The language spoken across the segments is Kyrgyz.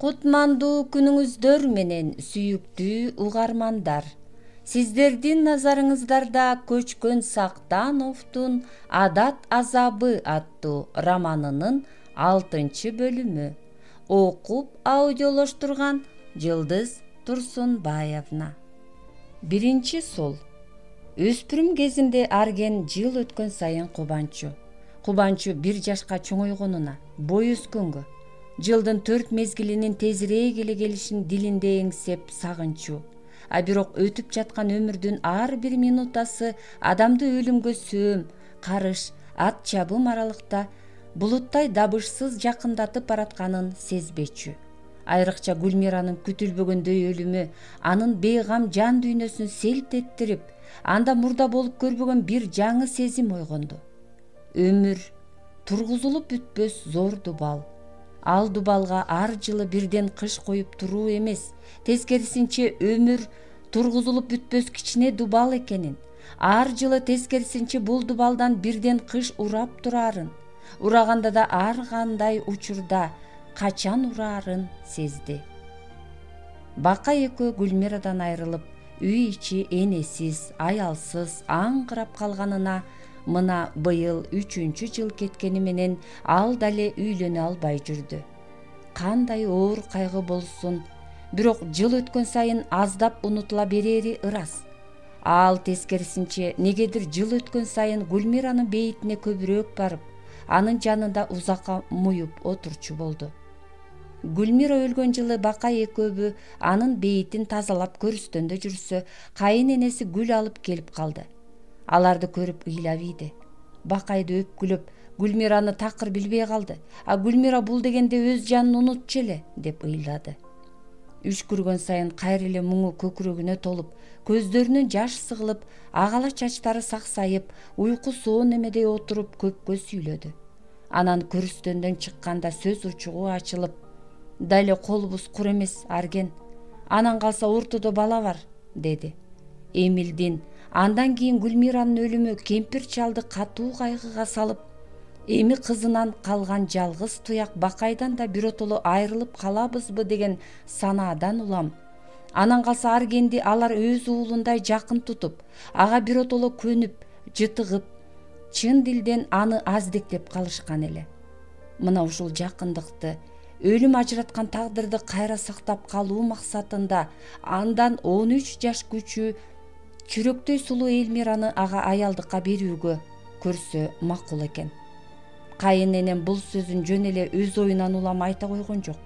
Кутмандуу күнүңүздөр менен сүйүктүү угармандар. Сиздердин назарыңыздарда Көчкөн Сактановдун «Адат азабы» аттуу романынын 6-бөлүмү. Окуп аудиолоштурган Жылдыз Турсунбаевна. Биринчи сол. Өспүрүм кезинде Арген жыл өткөн сайын кубанчу 1 жашка чоңойгонуна, бой өскөнгө, жылдын 4 мезгилинин тезирээк эле келишин дилинде эңсеп сагынчу. А бирок өтүп жаткан өмүрдүн ар бир минутасы адамды өлүмгө сөөм, карыш, ат чабым аралыкта булуттай дабышсыз жакындатып баратканын сезбечү. Айрыкча Гүлмиранын күтүлбөгөндөй өлүмү анын бейгам жан дүйнөсүн селт эттирип, анда мурда болуп көрбөгөн бир жаңы сезим ойгонду. Өмүр тургузулуп бүтпөс зор дубал. Ал дубалга ар жылы бирден кыш коюп туруу эмес, тескерисинче өмүр тургузулуп бүтпөс кичине дубал экенин, ар жылы тескерисинче бул дубалдан бирден кыш урап турарын, ураганда да ар кандай учурда качан ураарын сезди. Бака экөө Гүлмирадан айрылып, үй ичи энесиз, аялсыз, аңгырап калганына мына быйыл 3-чү жыл кеткени менен ал дале үйлөнө албай жүрдү. Кандай оор кайгы болсун, бирок жыл өткөн сайын аздап унутула берери ырас. Ал тескерисинче негедир жыл өткөн сайын Гүлмиранын бейитине көбүрөөк барып, анын жанында узакка муюп отурчу болду. Гүлмира өлгөн жылы Бака экөөбү анын бейитин тазалап көрүстөндө жүрсө, кайын энеси гүл алып келип калды. Аларды көрүп ыйлап ийди. Бакайды өпкүлөп, Гүлмираны такыр билбей калды. А Гүлмира бул дегенде өз жанын унутчу эле, деп ыйлады. Үшкүргөн сайын кайра эле муңу көкүрөгүнө толуп, көздөрүнөн жаш сыгылып, агала чачтары саксайып, уйку соон эмедей отуруп көпкө сүйлөдү. Анан көрүстөндөн чыкканда сөз учугу ачылып: "Дале колубуз кур эмес, Арген. Анан калса ортодо бала бар", деди. Эмилдин, андан кийин Гүлмиранын өлүмү кемпир чалды катуу кайгыга салып, эми кызынан калган жалгыз туяк Бакайдан да биротоло айрылып калабызбы деген санаадан улам. Анан калса Аргенди алар өз уулундай жакын тутуп, ага биротоло көнүп, жытыгып, чын дилден аны аздектеп калышкан эле. Мына ушул жакындыкты, өлүм ажыраткан тагдырды кайра сактап калуу максатында андан 13 жаш күчүү чүрөктөй сулуу Элмираны ага аялдыкка берүүгө көрсө макул экен. Кайын энем бул сөзүн жөн эле өз оюнан улам айта койгон жок.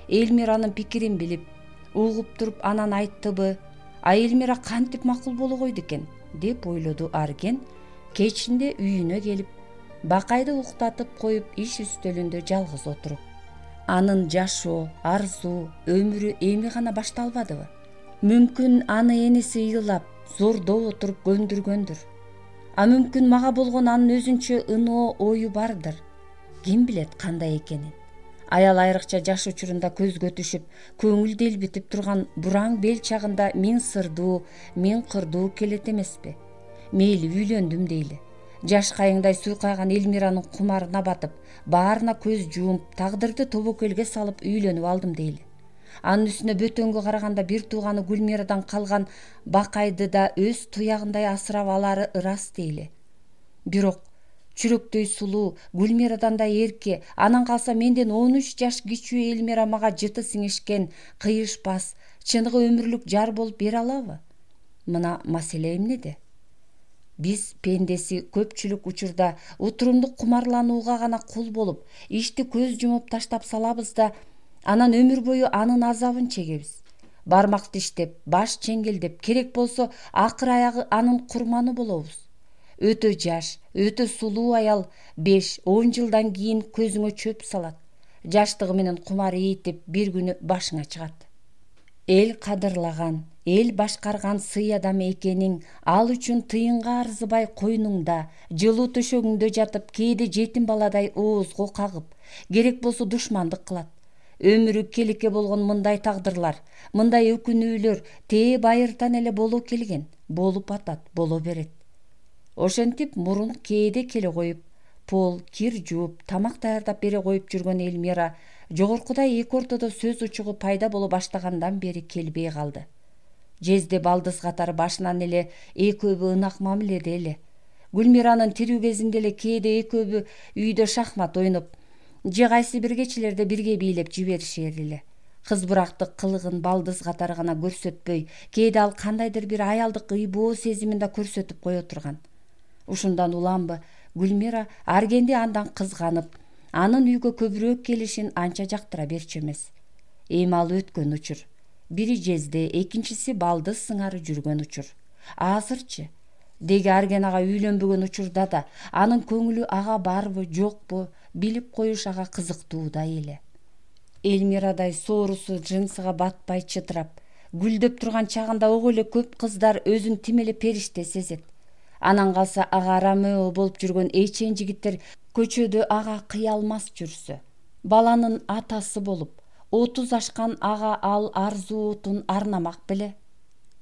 Элмиранын пикирин билип, угуп туруп анан айттыбы, а Элмира кантип макул боло койду экен, деп ойлоду Арген, кечинде үйүнө келип, Бакайды уктатып коюп иш үстөлүндө жалгыз отуруп. Анын жашоо, арзуу, өмүрү эми гана башталбадыбы? Мүмкүн аны энеси ыйлап, зордоп отуруп көндүргөндүр. А мүмкүн мага болгон анын өзүнчө ыноо ою бардыр. Ким билет кандай экенин. Аял айрыкча жаш учурунда көзгө түшүп, көңүл делбитип турган бураң бел чагында миң сырдуу, миң кырдуу келет эмеспи? Мейли үйлөндүм дейли. Жаш кайыңдай суйкайган Элмиранын кумарына батып, баарына көз жуумп, тагдырды тобокелге салып үйлөнүп алдым дейли. Анын үстүнө бөтөнгө караганда бир тууганы Гүлмирадан калган Бакайды да өз туягындай асырап алары ырас дейли. Бирок чүрөктөй сулуу, Гүлмирадан да эрке, анан калса менден 13 жаш кичүү Элмира мага жыты сиңишкен, кыйышпас, чыныгы өмүрлүк жар болуп бере алабы? Мына маселе эмнеде? Биз пендеси көпчүлүк учурда утурумдук кумарланууга гана кул болуп, ишти көз жумуп таштап салабыз да, анан өмүр бою анын азабын чегебиз. Бармак диштеп, баш чеңгелдеп, керек болсо акыр аягы анын курманы болобуз. Өтө жаш, өтө сулуу аял 5-10 жылдан кийин көзүңө чөп салат. Жаштыгы менен кумар ийитип, бир күнү башыңа чыгат. Эл кадырлаган, эл башкарган сый адам экениң ал үчүн тыйынга арзыбай койнуңда, жылуу төшөгүңдө жатып, кээде жетим баладай оозго кагып, керек болсо душмандык кылат. Өмүрү келекке болгон мындай тагдырлар, мындай өкүнүүлөр тээ байыртан эле боло келген, болуп атат, боло берет. Ошентип мурун кээде келе коюп, пол, кир жууп, тамак даярдап бере коюп жүргөн Элмира жогоркудай эки ортодо сөз учугу пайда боло баштагандан бери келбей калды. Жезде балдыз катары башынан эле экөөбү ынак мамиледе эле. Гүлмиранын тирүү кезинде эле кээде экөөбү үйдө шахмат ойноп, же кайсы бир кечелерде бирге бийлеп жиберишер эле. Кыз бурактык кылыгын балдыз катары гана көрсөтпөй, кээде ал кандайдыр бир аялдык ыйбоо сезимин да көрсөтүп кое турган. Ушундан уламбы Гүлмира Аргенди андан кызганып, анын үйгө көбүрөөк келишин анча жактыра берчү эмес. Эми ал өткөн учур. Бири жезде, экинчиси балдыз сыңары жүргөн учур. Азырчы деги Арген ага үйлөнбөгөн учурда да анын көңүлү ага барбы, жокпу билип коюш ага кызыктуудай эле. Эльмирадай соорусу жынсыга батпай чытырап, гүлдөп турган чагында ого эле көп кыздар өзүн тим эле периште сезет. Анан калса ага Ромео болуп жүргөн эчен жигиттер көчөдө ага кыялмас жүрсө, баланын атасы болуп, 30 ашкан ага ал арзуутун арнамак беле.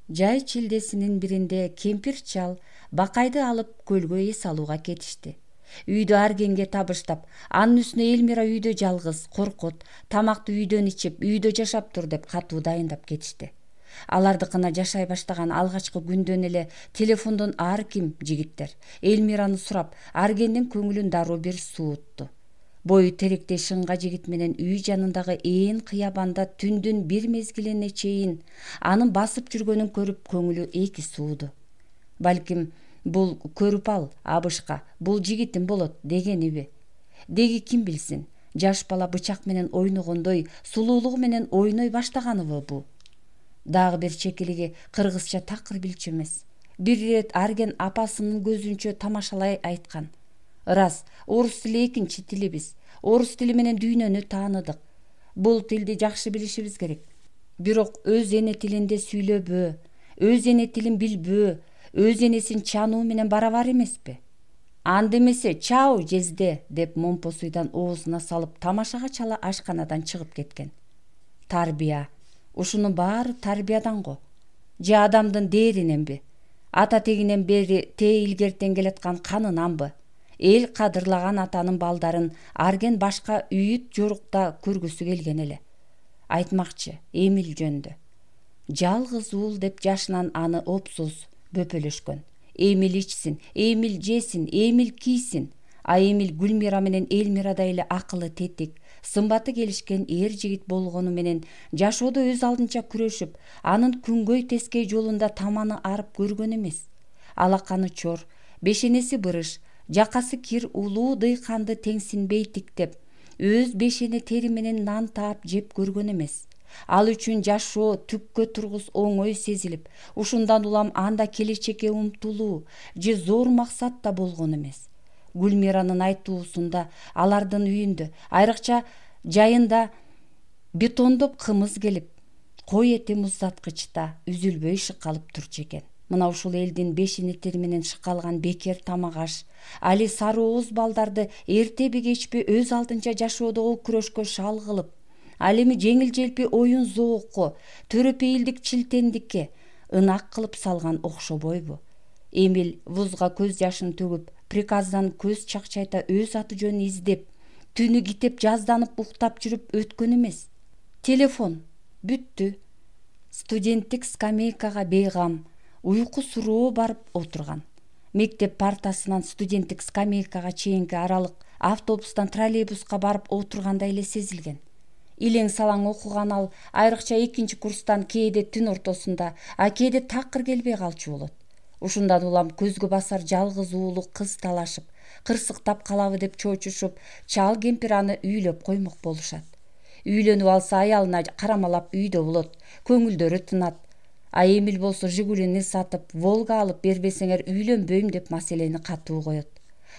Жай чилдесинин биринде кемпир чал бакайды алып көлгө эс алууга кетишти. Үйдө Аргенге табыштап, анын үстүнө Эльмира үйдө жалгыз, коркот, тамакты үйдөн ичип, үйдө жашап тур деп катуу дайындап кетишти. Алардыкына жашай баштаган алгачкы күндөн эле телефондон ар ким жигиттер Эльмираны сурап, Аргендин көңүлүн дароо бир суутту. Бою теректей шыңга жигит менен үй жанындагы ээн кыябанда түндүн бир мезгилине чейин анын басып жүргөнүн көрүп көңүлү эки сууду. Балким бул көрүп ал, абышка, бул жигитим болот дегениби? Деги ким билсин, жаш бала бычак менен ойногондой сулуулугу менен ойной баштаганыбы бу? Дагы бир чекилиги кыргызча такыр билчү эмес. Бир ирет Арген апасынын көзүнчө тамашалай айткан. Рас, орус тили экинчи тилибиз. Орус тили менен дүйнөнү тааныдык. Бул тилди жакшы билишибиз керек. Бирок өз эне тилинде сүйлөбөө, өз эне тилин билбөө, өз энесин чануу менен барабар эмеспи? Анда эмесе чау жезде деп момпосуйдан оозуна салып тамашага чала ашканадан чыгып кеткен. Тарбия. Ушунун баары тарбиядан го. Же адамдын дээриненби? Ата тегинен бери тээ илгертен келаткан канынанбы? Эл кадырлаган атанын балдарын Арген башка үйүт жорукта көргүсү келген эле. Айтмакчы, Эмиль жөнүндө. Жалгыз уул деп жашынан аны опсуз бөпөлөшкөн. Эмиль ичсин, Эмиль жесин, Эмиль кийсин. А Эмиль Гүлмира менен Эльмирадай эле акылы тетик, сымбаты келишкен эр жигит болгону менен жашоодо өз алдынча күрөшүп, анын күнгөй тескей жолунда таманы арып көргөн эмес. Алаканы чор, бешенеси бырыш, жакасы кир улуу дыйканды теңсинбей тиктеп, өз бешене тери менен нан таап жеп көргөн эмес. Ал үчүн жашоо түккө тургус оңой сезилип, ушундан улам анда келечекке умтулуу же зор максат да болгон эмес. Гүлмиранын айтуусунда алардын үйүндө, айрыкча жайында бетондоп кымыз келип, кой эти муздаткычта үзүлбөй шыкалып турчу экен. Мына ушул элдин бешенетери менен шыкалган бекер тамак аш, али сары ооз балдарды эртеби кечпи өз алдынча жашоодогу күрөшкө шал кылып, ал эми жеңил желпи оюн зоокко, төрөпейилдик чилтендикке ынак кылып салган окшобойбу? Эмиль вузга көз жашын төгүп, приказдан көз чакчайта өз аты жөнүн издеп, түнү китеп жазданып уктап жүрүп өткөн эмес. Телефон бүттү. Студенттик скамейкага бейгам, уйку суроо барып отурган. Мектеп партасынан студенттик скамейкага чейинки аралык автобустан троллейбуска барып отургандай эле сезилген. Илең салаң окуган ал айрыкча экинчи курстан кээде түн ортосунда, а кээде такыр келбей калчу болот. Ушундан улам көзгө басар жалгыз уулу кыз талашып, кырсыктап калабы деп чоочушуп, чал кемпир аны үйлөп коймок болушат. Үйлөнүп алса аялына карамалап үйдө болот, көңүлдөрү тынат. А Эмиль болсо Жигулини сатып, Волга алып бербесеңер үйлөнбөйм деп маселени катуу коет.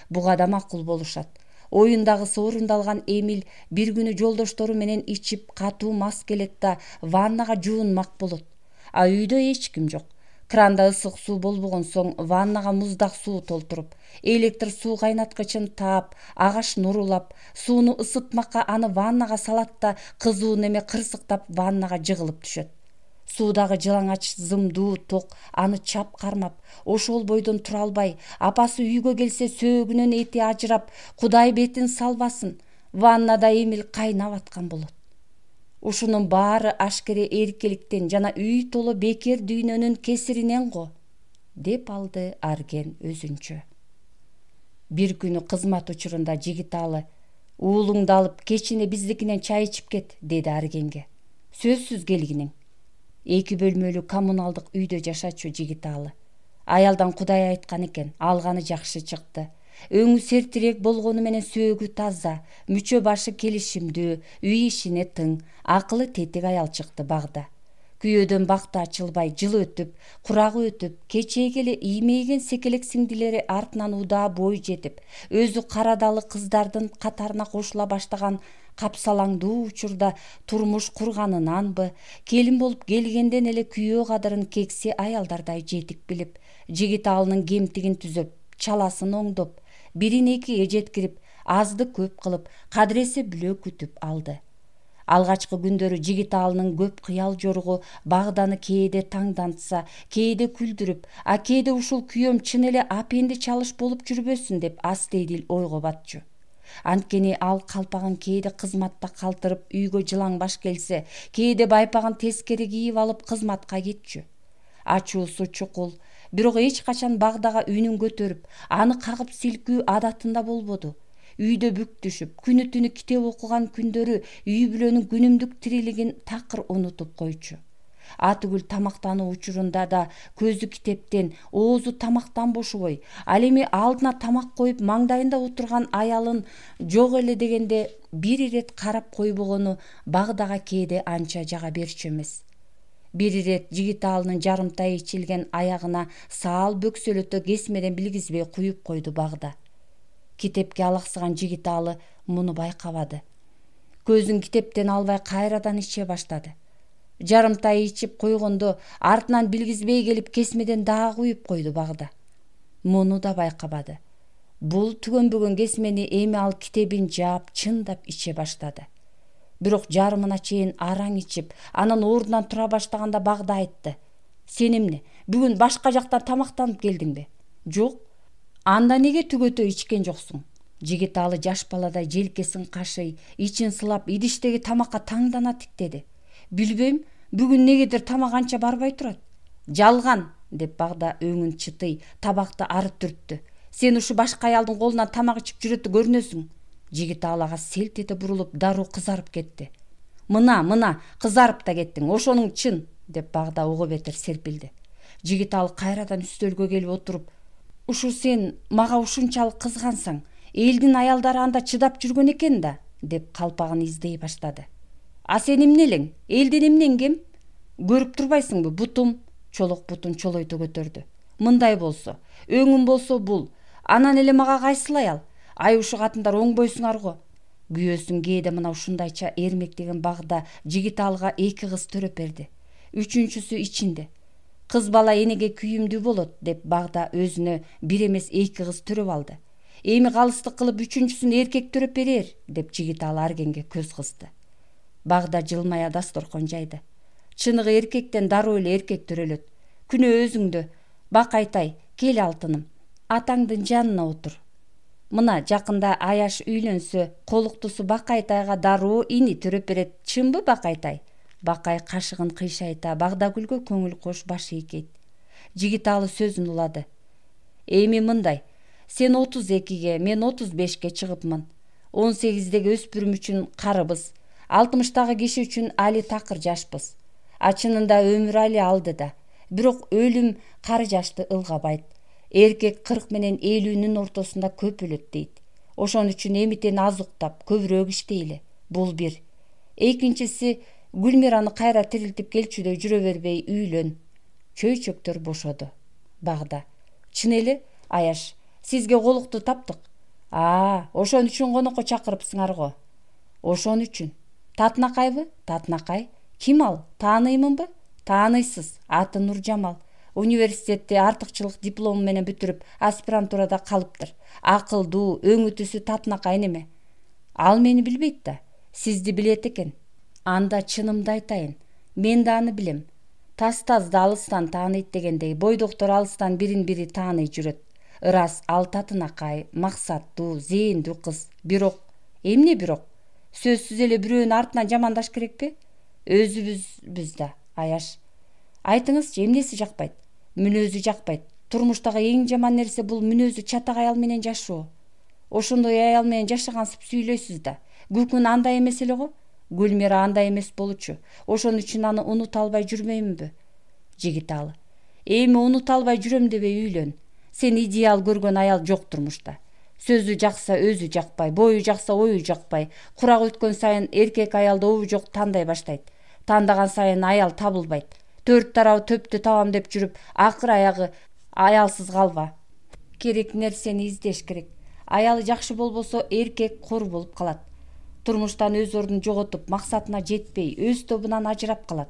Буга да макул болушат. Оюндагысы орундалган Эмиль бир күнү жолдоштору менен ичип катуу мас келет да ваннага жуунмак болот. А үйдө эч ким жок. Кранда ысык суу болбогон соң ваннага муздак суу толтуруп, электр суу кайнаткычын таап, агаш нурулап, сууну ысытмакка аны ваннага салат да кызуу неме кырсыктап ваннага жыгылып түшөт. Суудагы жылаңач зымдуу ток аны чап кармап, ошол бойдон тура албай, апасы үйгө келсе сөөгүнөн эти ажырап, Кудай бетин салбасын, Ваннада эмил кайнап аткан болот. Ушунун баары ашкере эркеликтен жана үй толо бекер дүйнөнүн кесиринен го, деп алды Арген өзүнчө. Бир күнү кызмат учурунда Жигиталы: уулуңду алып кечине биздикинен чай ичип кет, деди Аргенге. Сөзсүз келгиниң. 2 бөлмөлүү коммуналдык үйдө жашачу Жигиталы. Аялдан Кудай айткан экен, алганы жакшы чыкты. Өңү сертирээк болгону менен сөөгү таза, мүчө башы келишимдүү, үй ишине тың, акылы тетик аял чыкты багда. Күйөөдөн бакты ачылбай, жыл өтүп, курагы өтүп, кечеге эле иймейген секелек сиңдилери артынан удаа бой жетип, өзү карадалы кыздардын катарына кошула баштаган капсалаңдуу учурда турмуш курганынанбы, келин болуп келгенден эле күйөө кадырын кекси аялдардай жетик билип, Жигиталынын кемтигин түзөп, чаласын оңдоп, бирин экиге жеткирип, азды көп кылып, кадыресе бүлө күтүп алды. Алгачкы күндөрү Жигиталынын көп кыял жоругу Багданы кээде таңдантса, кээде күлдүрүп, а кээде ушул күйөөм чын эле апенди чалыш болуп жүрбөсүн деп астейдил ойго батчу. Анткени ал калпагын кээде кызматта калтырып үйгө жылаң баш келсе, кээде байпагын тескери кийип алып кызматка кетчү. Ачуусу чукул, бирок эч качан Багдага үнүн көтөрүп, аны кагып силкүү адатында болбоду. Үйдө бүк түшүп, күнү түнү китеп окуган күндөрү үй бүлөнүн күнүмдүк тирилигин такыр унутуп койчу. Атүгүл тамактануу учурунда да көзү китептен, оозу тамактан бошобой, ал эми алдына тамак коюп маңдайында отурган аялын жок эле дегенде бир ирет карап койбогону Багдага кээде анча жага берчү эмес. Бир ирет Жигиталынын жарымтай ичилген аягына саал бөксөлөтө кесмеден билгизбей куюп койду Багда. Китепке алаксыган Жигиталы муну байкабады. Көзүн китептен албай кайрадан иче баштады. Жарымтай ичип койгондо артынан билгизбей келип кесмеден дагы куюп койду Багда. Муну да байкабады. Бул түгөнбөгөн кесмени эми ал китебин жаап, чындап иче баштады. Бирок жарымына чейин араң ичип, анан ордунан тура баштаганда Багда айтты: "Сен эмне, бүгүн башка жактан тамактанып келдиңби?" "Жок." "Анда неге түгөтө ичкен жоксуң?" Жигиталы жаш баладай желкесин кашый, ичин сылап, идиштеги тамакка таңдана тиктеди. "Билбейм, бүгүн негедир тамак анча барбай турат." "Жалган!" деп Багда өңүн чытый, табакты ары түрттү. "Сен ушу башка аялдын колунан тамак ичип жүрөт көрүнөсүң." Жигиталы ага селт эте бурулуп, дароо кызарып кетти. Мына, кызарып да кеттиң, ошонуң чын", деп Багда ого бетер серпилди. Жигиталы кайрадан үстөлгө келип отуруп: "Ушу сен мага ушунчалык кызгансаң, элдин аялдары анда чыдап жүргөн экен да", деп калпагын издей баштады. "А сен эмне элең? Элдин эмнең кем? Көрүп турбайсыңбы, бутум?" Чолок бутун чолойто көтөрдү. "Мындай болсо, өңүм болсо бул. Анан эле мага кайсыл аял? Ай, ушу катындар оңбойсуңар го." Күйөөсүн кээде мына ушундайча эрмектеген Багда Жигиталыга 2 кыз төрөп берди. Үчүнчүсү ичинде. "Кыз бала энеге күйүмдүү болот", деп Багда өзүнө бир эмес 2 кыз төрөп алды. "Эми калыстык кылып үчүнчүсүн эркек төрөп берер", деп Жигиталы Аргенге көз кысты. Багда жылмая дасторкон жайды. "Чыныгы эркектен дароо эле эркек төрөлөт. Күнөө өзүңдө. Бакайтай, кел алтыным, атаңдын жанына отур. Мына жакында Аяш үйлөнсө, колуктусу Бакайтайга дароо ини төрөп берет, чынбы Бакайтай?" Бакай кашыгын кыйшайта, Багдагүлгө көңүл кош баш ийкейт. Жигиталы сөзүн улады. "Эми мындай, сен 32ге, мен 35ке чыгыпмын. 18деги өспүрүм үчүн карыбыз, 60тагы киши үчүн али такыр жашпыз. А чынында өмүр али алдыда. Бирок өлүм кары жашты ылгабайт. Эркек 40 менен 50-нүн ортосунда көп өлөт дейт. Ошон үчүн эмитен аз уктап, көбүрөөк иштейли. Бул бир. Экинчиси, Гүлмираны кайра тирилтип келчүдөй жүрө бербей үйлөн." Чөйчөктөр бошоду. Багда: "Чын эле, Аяш, сизге колукту таптык." Ошон үчүн конокко чакырыпсыңар го." "Ошон үчүн. Татынакайбы?" "Татынакай. Ким ал? Тааныймынбы?" "Тааныйсыз. Аты Нуржамал. Университетти артыкчылык диплому менен бүтүрүп, аспирантурада калыптыр. Акылдуу, өңү түсү Татынакай неме?" "Ал мени билбейт да. Сизди билет экен." "Анда чынымды айтайын, мен да аны билем. Таз-тазды алыстан тааныйт дегендей, бойдоктор алыстан бирин бири тааный жүрөт. Ырас, ал Татынакай, максаттуу, зээндүү кыз. Бирок Эмне бирок? Сөзсүз эле бирөөнүн артынан жамандаш керекпи? Өзүбүзбүз да, Аяш. Айтыңызчы, эмнеси жакпайт? Мүнөзү жакпайт. Турмуштагы эң жаман нерсе бул мүнөзү чатак аял менен жашоо. Ошондой аял менен жашагансып сүйлөйсүз да. Гүлкүн андай эмес эле го? Гүлмира андай эмес болчу. Ошон үчүн аны унута албай жүрмөймүнбү? Жигиталы. Эми унута албай жүрөм дебей үйлөн. Сен идеал көргөн аял жок турмушта. Сөзү жакса өзү жакпай, бою жакса ою жакпай. Курак өткөн сайын эркек аялды обу жок тандай баштайт. Тандаган сайын аял табылбайт. Төрт тарабы төптү табам деп жүрүп, акыр аягы аялсыз калба. Керек нерсени издеш керек. Аялы жакшы болбосо эркек кор болуп калат. Турмуштан өз ордун жоготуп, максатына жетпей, өз тобунан ажырап калат.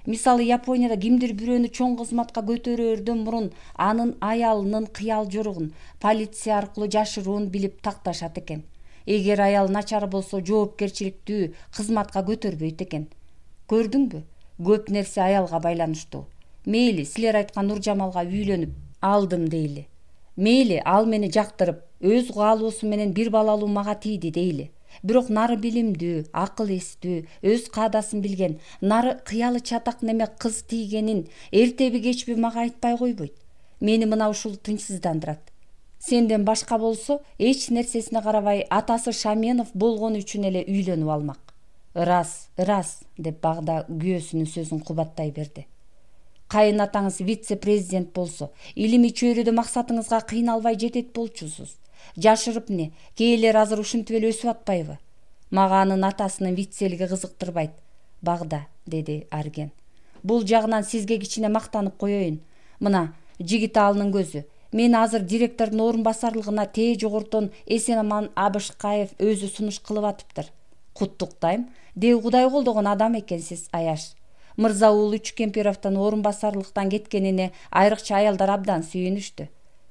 Мисалы, Японияда кимдир бирөөнү чоң кызматка көтөрөрдөн мурун анын аялынын кыял жоругун полиция аркылуу жашыруун билип такташат экен. Эгер аял начар болсо жоопкерчиликтүү кызматка көтөрбөйт экен. Көрдүңбү? Көп нерсе аялга байланыштуу. Мейли, силер айткан Нуржамалга үйлөнүп алдым дейли. Мейли, ал мени жактырып, өз каалоосу менен бир балалуу мага тийди дейли. Бирок нары билимдүү, акыл эстүү, өз каадасын билген, нары кыялы чатак неме кыз тийгенин эртеби кечпи мага айтпай койбойт. Мени мына ушул тынчсыздандырат. Сенден башка болсо, эч нерсесине карабай атасы Шаменов болгон үчүн эле үйлөнүп алмак. Ырас, деп Багда күйөөсүнүн сөзүн кубаттай берди. Кайын атаңыз вице-президент болсо, илимий чөйрөдө максатыңызга кыйналбай жетет болчусуз. Жашырып не, кээлер азыр ушинтип эле өсүп атпайбы? Мага анын атасынын вицелиги кызыктырбайт. Багда, деди Арген. Бул жагынан сизге кичине мактанып коеюн. Мына, Жигиталынын көзү. Мен азыр директордун орун басарлыгына тээ жогортон Эсенаман Абышкаев өзү сунуш кылып атыптыр. Куттуктайм. Дел Кудай колдогон адам экенсиз, Аяш. Мырза уулу Үчкемпировдун орун басарлыктан кеткенине айрыкча аялдар абдан сүйүнүштү.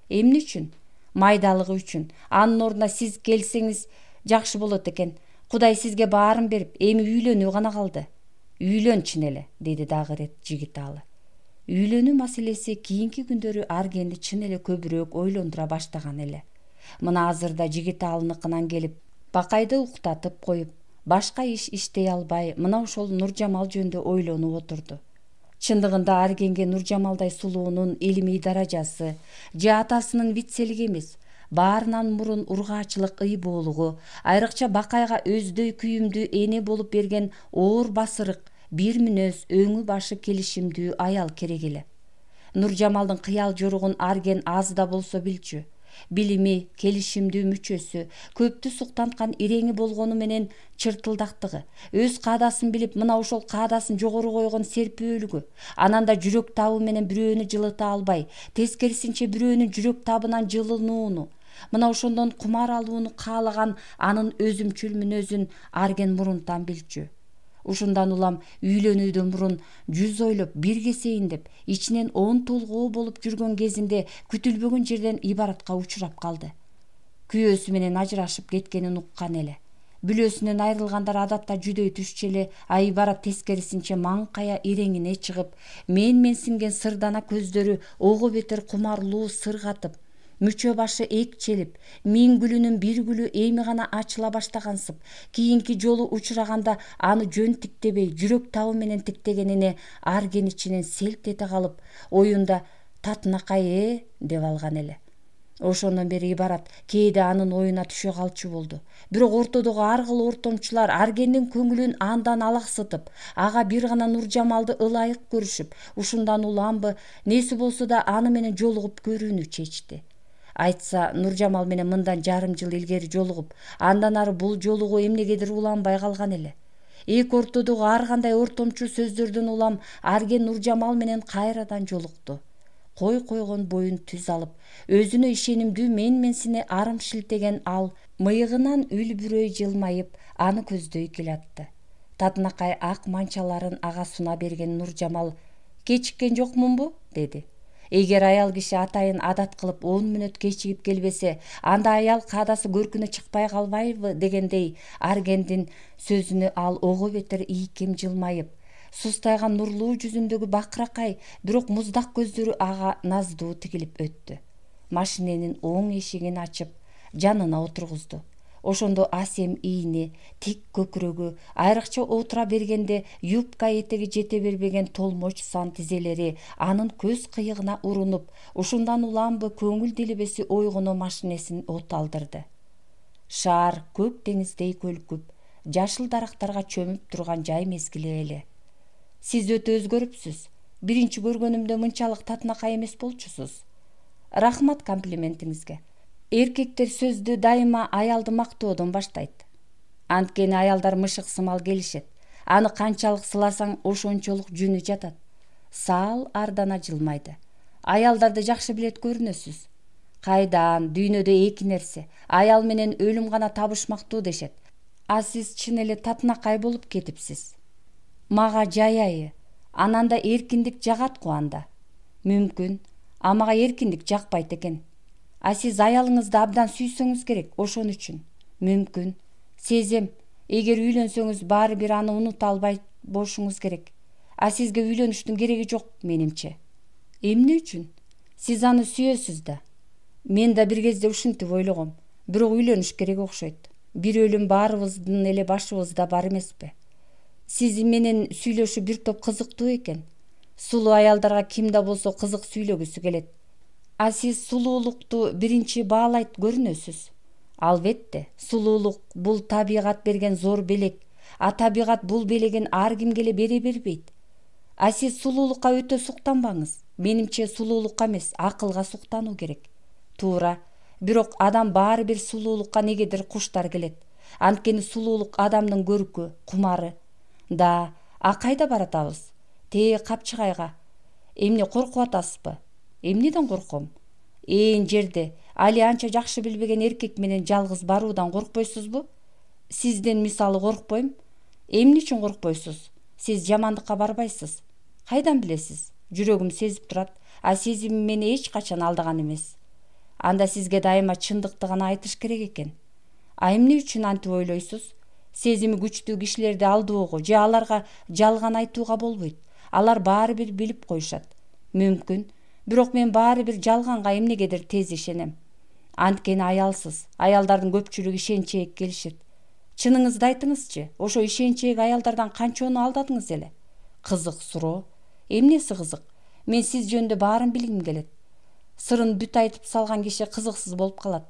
Эмне үчүн? Майдалыгы үчүн. Анын ордуна сиз келсеңиз жакшы болот экен. Кудай сизге баарын берип, эми үйлөнүү гана калды. Үйлөн чын эле, деди дагы рет Жигиталы. Үйлөнүү маселеси кийинки күндөрү Аргенди чын эле көбүрөөк ойлондура баштаган эле. Мына азырда Жигиталыныкынан келип, Бакайды уктатып коюп, башка иш иштей албай, мына ошол Нуржамал жөнүндө ойлонуп отурду. Чындыгында Аргенге Нуржамалдай сулуунун илимий даражасы же атасынын вицелиги эмес, баарынан мурун ургаачылык ыйбоолугу, айрыкча Бакайга өздөй күйүмдүү эне болуп берген оор басырык, бир мүнөз, өңү башы келишимдүү аял керек эле. Нуржамалдын кыял жоругун Арген аз да болсо билчү. Билими, келишимдүү мүчөсү, көптү суктанткан иреңи болгону менен чыртылдактыгы, өз каадасын билип, мына ошол каадасын жогору койгон серпүүлүгү, анан да жүрөк табы менен бирөөнү жылыта албай, тескерисинче бирөөнүн жүрөк табынан жылынууну, мына ошондон кумар алууну каалаган анын өзүмчүл мүнөзүн Арген мурунтан билчү. Ушундан улам үйлөнүүдөн мурун 100 ойлоп бир кесейин деп, ичинен 10 толгоо болуп жүргөн кезинде күтүлбөгөн жерден Ибаратка учурап калды. Күйөөсү менен ажырашып кеткенин уккан эле. Бүлөсүнөн айрылгандар адатта жүдөй түшчү эле, Ибарат тескерисинче маңкая иреңине чыгып, менсинген сырдана көздөрү ого бетер кумарлуу сыргатып, мүчө башы экчелип, миң гүлүнүн бир гүлү эми гана ачыла баштагансып, кийинки жолу учураганда аны жөн тиктебей, жүрөк табы менен тиктегенине Арген ичинен селт эте калып, оюнда татынакай деп алган эле. Ошондон бери Ибарат кээде анын оюна түшө калчу болду. Бирок ортодогу ар кыл ортомчулар Аргендин көңүлүн андан алаксытып, ага бир гана Нуржамалды ылайык көрүшүп, ушундан уламбы, неси болсо да аны менен жолугуп көрүүнү чечти. Айтса, Нуржамал менен мындан жарым жыл илгери жолугуп, андан ары бул жолугуу эмнегедир уланбай калган эле. Эки ортодогу ар кандай ортомчу сөздөрдөн улам Арген Нуржамал менен кайрадан жолукту. Кой койгон боюн түз алып, өзүнө ишенимдүү менсине арым шилтеген ал мыйыгынан үлбүрөй жылмайып, аны көздөй келатты. Татынакай ак манчаларын ага суна берген Нуржамал: "Кечиккен жокмунбу?" деди. Эгер аял киши атайын адат кылып 10 мүнөт кечигип келбесе, анда аял каадасы көркүнө чыкпай калбайбы дегендей Аргендин сөзүнө ал ого бетер ийкем жылмайып, сустайган нурлуу жүзүндөгү бакыракай, бирок муздак көздөрү ага наздуу тигилип өттү. Машиненин оң эшигин ачып, жанына отургузду. ошондо асем ийни, тик көкүрөгү, айрыкча отура бергенде юбка этеги жете бербеген толмоч сан тизелери анын көз кыйыгына урунуп, ушундан уламбы көңүл делебеси ойгоно машинесин от алдырды. Шаар көк деңиздей көлкүп, жашыл дарактарга чөмүп турган жай мезгили эле. Сиз өтө өзгөрүпсүз. Биринчи көргөнүмдө мынчалык татынакай эмес болчусуз. Рахмат комплиментиңизге. Эркектер сөздү дайыма аялды мактоодон баштайт. Анткени аялдар мышык сымал келишет. Аны канчалык сыласаң ошончолук жүнү жатат. Саал ардана жылмайды. Аялдарды жакшы билет көрүнөсүз. Кайдан дүйнөдө эки нерсе, аял менен өлүм гана табышмактуу дешет. А сиз чын эле татынакай болуп кетипсиз. Мага жайайы, анан да эркиндик жагат го анда. Мүмкүн, мага эркиндик жакпайт экен. А сиз аялыңызды абдан сүйсөңүз керек, ошон үчүн. Мүмкүн, сезем, эгер үйлөнсөңүз баары бир аны унута албай болушуңуз керек. А сизге үйлөнүштүн кереги жок, менимче. Эмне үчүн? Сиз аны сүйөсүз да. Мен да бир кезде ушинтип ойлогом, бирок үйлөнүш керек окшойт. Бир өлүм баарыбыздын эле башыбызда бар эмеспи? Сиз менен сүйлөшүү бир топ кызыктуу экен. Сулуу аялдарга ким да болсо кызык сүйлөгүсү келет. А сиз сулуулукту биринчи баалайт көрүнөсүз. Албетте, сулуулук бул табигат берген зор белек, а табигат бул белегин ар кимге эле бере бербейт. А сиз сулуулукка өтө суктанбаңыз. Менимче сулуулукка эмес, акылга суктануу керек. Туура, бирок адам баары бир сулуулукка негедир куштар келет. Анткени сулуулук адамдын көркү, кумары. Да, кайда баратабыз? Капчыгайга. Эмне коркуп атасызбы? Эмнеден корком? Жерде али анча жакшы билбеген эркек менен жалгыз баруудан коркпойсузбу? Сизден мисалы коркпойм. Эмне үчүн коркпойсуз? Сиз жамандыкка барбайсыз. Кайдан билесиз? Жүрөгүм сезип турат, а сезимим мени эч качан алдаган эмес. Анда сизге дайыма чындыкты гана айтыш керек экен. А эмне үчүн антип ойлойсуз? Сезими күчтүү кишилерди алдоого же аларга жалган айтууга болбойт. Алар баары бир билип коюшат. Мүмкүн, бирок мен баары бир жалганга эмнегедир тез ишенем. Анткени аялсыз, аялдардын көпчүлүгү ишенчээк келишет. Чыныңызды айтыңызчы, ошо ишенчээк аялдардан канчоону алдадыңыз эле? Кызык суроо. Эмнеси кызык? Мен сиз жөнүндө баарын билгим келет. Сырын бүт айтып салган киши кызыксыз болуп калат.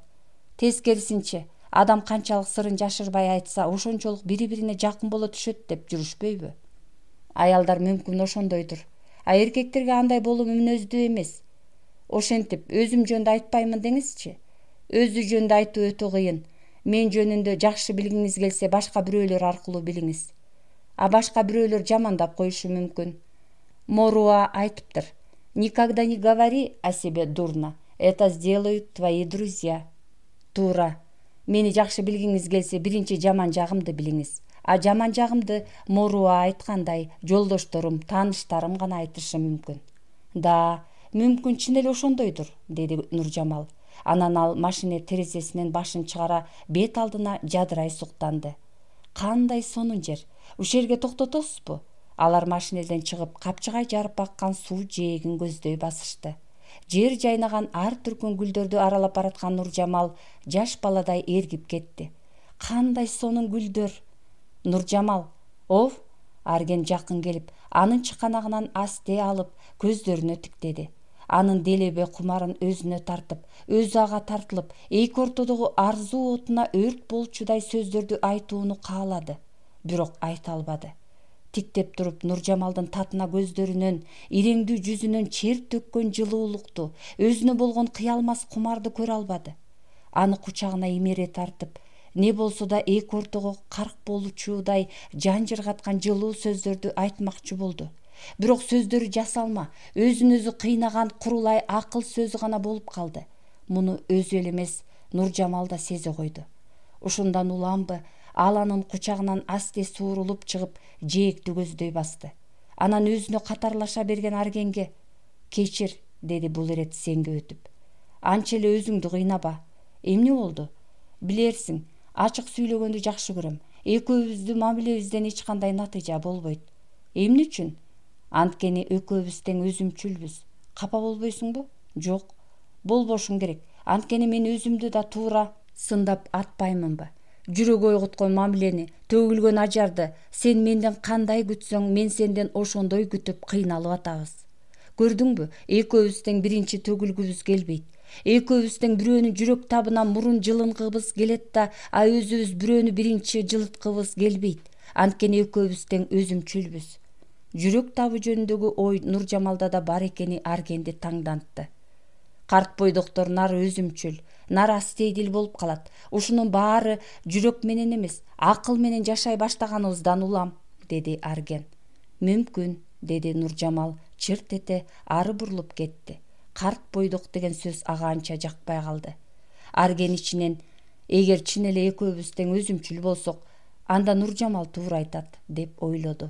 Тескерисинче, адам канчалык сырын жашырбай айтса, ошончолук бири-бирине жакын боло түшөт деп жүрүшпөйбү? Аялдар мүмкүн ошондойдур. А эркектерге андай болуу мүнөздүү эмес. Ошентип, өзүм жөнүндө айтпаймын деңизчи. Өзү жөнүндө айтуу өтө кыйын. Мен жөнүндө жакшы билгиңиз келсе, башка бирөөлөр аркылуу билиңиз. А башка бирөөлөр жамандап коюшу мүмкүн. Моруа айтыптыр. Никогда не говори о себе дурно. Это сделают твои друзья. Туура. Мени жакшы билгиңиз келсе, биринчи жаман жагымды билиңиз. А жаман жагымды Моруа айткандай, жолдошторум, тааныштарым гана айтышы мүмкүн. Да, мүмкүн чын эле ошондойдур, деди Нуржамал. Анан ал машина терезесинен башын чыгара бет алдына жадырай суктанды. Кандай сонун жер. Ушул жерге токтотосузбу? Алар машинеден чыгып, капчыгай жарып аккан суу жээгин көздөй басышты. Жер жайнаган ар түркүн гүлдөрдү аралап бараткан Нуржамал жаш баладай эргип кетти. Кандай сонун гүлдөр! Нуржамал, ов, Арген жакын келип, анын чыканагынан асте алып, көздөрүнө тиктеди. Анын делебе кумарын өзүнө тартып, өзү ага тартылып, эки ортодогу арзуу отуна өрт болчудай сөздөрдү айтууну каалады. Бирок айта албады. Тиктеп туруп, Нуржамалдын татына көздөрүнөн, иреңдүү жүзүнөн чер төккөн жылуулукту, өзүнө болгон кыялмас кумарды көрө албады. Аны кучагына имере тартып, не болсо да эки ортого карк болучудай жан жыргаткан жылуу сөздөрдү айтмакчы болду. Бирок сөздөрү жасалма, өзүн өзү кыйнаган курулай акыл сөзү гана болуп калды. Муну өзү эле эмес, Нуржамал да сезе койду. Ушундан уламбы, ал анын кучагынан асте суурулуп чыгып, жээкти көздөй басты. Анан өзүнө катарлаша берген Аргенге: "Кечир", деди бул ирет сеңге өтүп. "Анча эле өзүңдү кыйнаба. Эмне болду? Билерсиң, ачык сүйлөгөндү жакшы көрөм. Экөөбүздүн мамилебизден эч кандай натыйжа болбойт." "Эмне үчүн?" "Анткени экөөбүз тең өзүмчүлбүз. Капа болбойсуңбу?" "Жок, болбошуң керек. Анткени мен өзүмдү да туура сындап атпаймынбы? жүрөк ойготкон мамилени, төгүлгөн ажарды сен менден кандай күтсөң, мен сенден ошондой күтүп кыйналып атабыз. Көрдүңбү, экөөбүз тең биринчи төгүлгүбүз келбейт. Экөөбүз тең бирөөнүн жүрөк табынан мурун жылынкыбыз келет да, өзүбүз бирөөнү биринчи жылыткыбыз келбейт. Анткени экөөбүз тең өзүмчүлбүз. Жүрөк табы жөнүндөгү ой Нуржамалда да бар экени Аргенди таңдантты. Карт бойдоктор нары өзүмчүл, нары астейдил болуп калат. Ушунун баары жүрөк менен эмес, акыл менен жашай баштаганыбыздан улам, деди Арген. Мүмкүн, деди Нуржамал чырт эте ары бурулуп кетти. Карт бойдок деген сөз ага анча жакпай калды. Арген ичинен, эгер чын эле экөөбүз тең өзүмчүл болсок, анда Нуржамал туура айтат, деп ойлоду.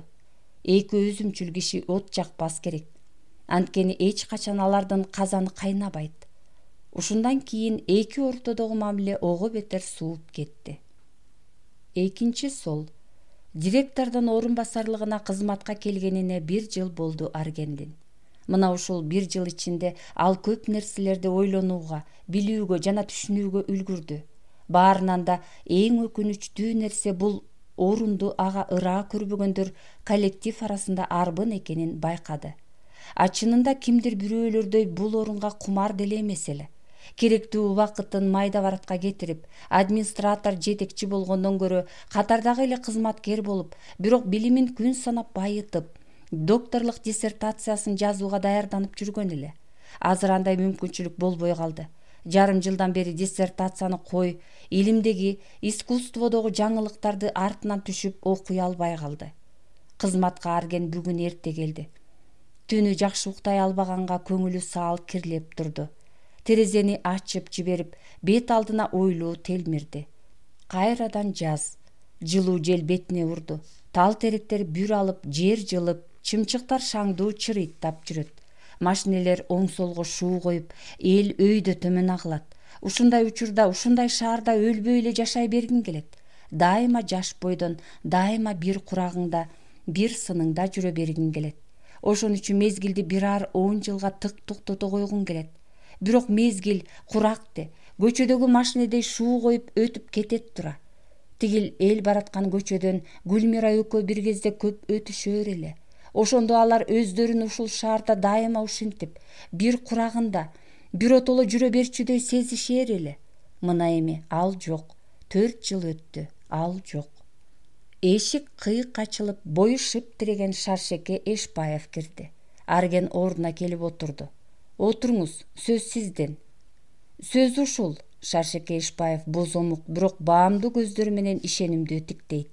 Эки өзүмчүл киши от жакпас керек. Анткени эч качан алардын казаны кайнабайт. Ушундан кийин эки ортодогу мамиле ого бетер сууп кетти. Экинчи сол. Директордун орун басарлыгына кызматка келгенине 1 жыл болду Аргендин. Мына ушул 1 жыл ичинде ал көп нерселерди ойлонууга, билүүгө жана түшүнүүгө үлгүрдү. Баарынан да эң өкүнүчтүү нерсе бул орунду ага ыраа көрбөгөндөр коллектив арасында арбын экенин байкады. Чынында кимдир бирөөлөрдөй бул орунга кумар деле эмес эле. Керектүү убакытын майда баратка кетирип, администратор жетекчи болгондон көрө катардагы эле кызматкер болуп, бирок билимин күн санап байытып, докторлук диссертациясын жазууга даярданып жүргөн эле. Азыр андай мүмкүнчүлүк болбой калды. Жарым жылдан бери диссертацияны кой, илимдеги, искусстводогу жаңылыктарды артынан түшүп окуй албай калды. Кызматка Арген бүгүн эрте келди. Түнү жакшы уктай албаганга көңүлү саал кирлеп турду. Терезени ачып жиберип, бет алдына ойлуу телмирди. Кайрадан жаз. Жылуу жел бетине урду. Тал теректер бүр алып, жер жылып, чымчыктар шаңдуу чырыйттап жүрөт. Машинелер оң-солго шуу коюп, эл өйдө төмөн агылат. Ушундай учурда, ушундай шаарда өлбөй эле жашай бергиң келет. Дайыма жаш бойдон, дайыма бир курагыңда, бир сыныңда жүрө бергиң келет. Ошон үчүн мезгилди бир ар 10 жылга тык токтото койгуң келет. Бирок мезгил куракты, көчөдөгү машинедей шуу коюп өтүп кетет тура. Тигил эл бараткан көчөдөн Гүлмира экөө бир кезде көп өтүшөр эле. Ошондо алар өздөрүн ушул шаарда дайыма ушинтип, бир курагында, биротоло жүрө берчүдөй сезишер эле. Мына эми ал жок. 4 жыл өттү, ал жок. Эшик кыйык ачылып, бою шып тиреген Шаршеке Эшбаев кирди. Арген ордуна келип отурду. Отуруңуз, сөз сизден. Сөз ушул. Шаршеке Эшбаев бозомук, бирок баамдуу көздөрү менен ишенимдүү тиктейт.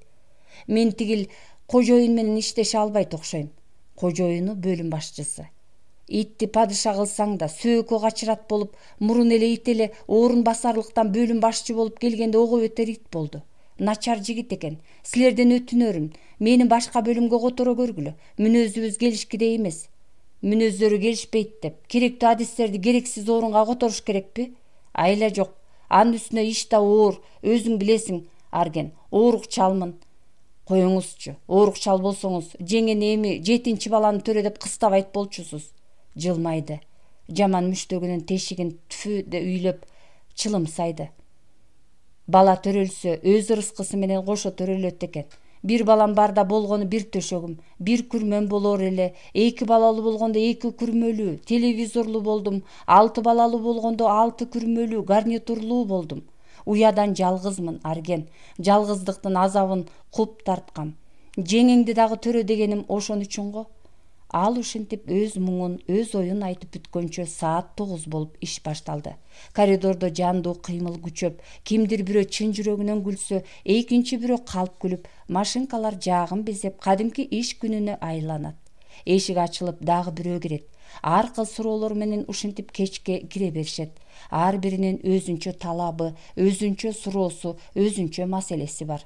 Мен тигил кожоюн менен иштеше албайт окшойм. Кожоюну бөлүм башчысы. Итти падыша кылсаң да сөөгө качырат болуп, мурун эле ит эле орун басарлыктан бөлүм башчы болуп келгенде ого бетер ит болду. Начар жигит экен. Силерден өтүнөрүм, мени башка бөлүмгө которо көргүлө. Мүнөзүбүз келишкидей эмес. Мүнөздөрү келишпейт деп керектүү адистерди керексиз орунга которуш керекпи? Айла жок. Анын үстүнө иш да оор, өзүң билесиң, Арген, оорукчалмын. Коюңузчу, оорукчал болсоңуз, жеңени эми 7-чи баланы төрө деп кыстабайт болчусуз. Жылмайды. Жаман мүштөгүнүн тешигин түфү үйлөп чылымсайды. Бала төрөлсө, өз ырыскысы менен кошо төрөлөт экен. Бир балам барда болгону бир төшөгүм, бир күрмөм болор эле. 2 балалуу болгондо 2 күрмөлүү, телевизорлуу болдум. 6 балалуу болгондо 6 күрмөлүү, гарнитурлуу болдум. Уядан жалгызмын, Арген. Жалгыздыктын азабын куп тарткам. Жеңеңди дагы төрө дегеним ошон үчүн го. Ал ушинтип өз муңун, өз оюн айтып бүткөнчө саат 9 болуп иш башталды. Коридордо жандуу кыймыл күчөп, кимдир бирөө чын жүрөгүнөн күлсө, экинчи бирөө калп күлүп, машинкалар жаагын безеп, кадимки иш күнүнө айланат. Эшик ачылып, дагы бирөө кирет. Ар кыл суроолор менен ушинтип кечке кире беришет. Ар биринин өзүнчө талабы, өзүнчө суроосу, өзүнчө маселеси бар.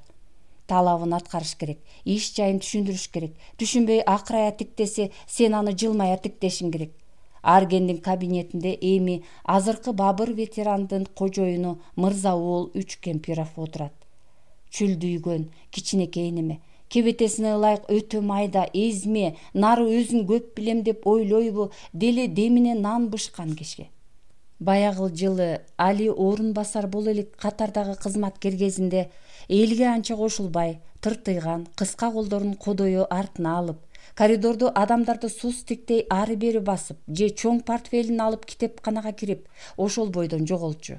Талабын аткарыш керек, иш жайын түшүндүрүш керек. Түшүнбөй акырая тиктесе, сен аны жылмая тиктешиң керек. Аргендин кабинетинде эми азыркы Бабыр ветерандын кожоюну Мырзаоол Үчкемпиров отурат. Чүлдүйгөн, кичинекей неме, кебетесине ылайык өтө майда, эзме, нары өзүн көп билем деп ойлойбу, дели демине нан бышкан киши. Баягы жылы Али орун басар боло элек катардагы кызматкер кезинде элге анча кошулбай, тыртыйган, кыска колдорун кодоё артына алып, коридордо адамдарды сустиктей ары бери басып же чоң портфелин алып китепканага кирип, ошол бойдон жоголчу.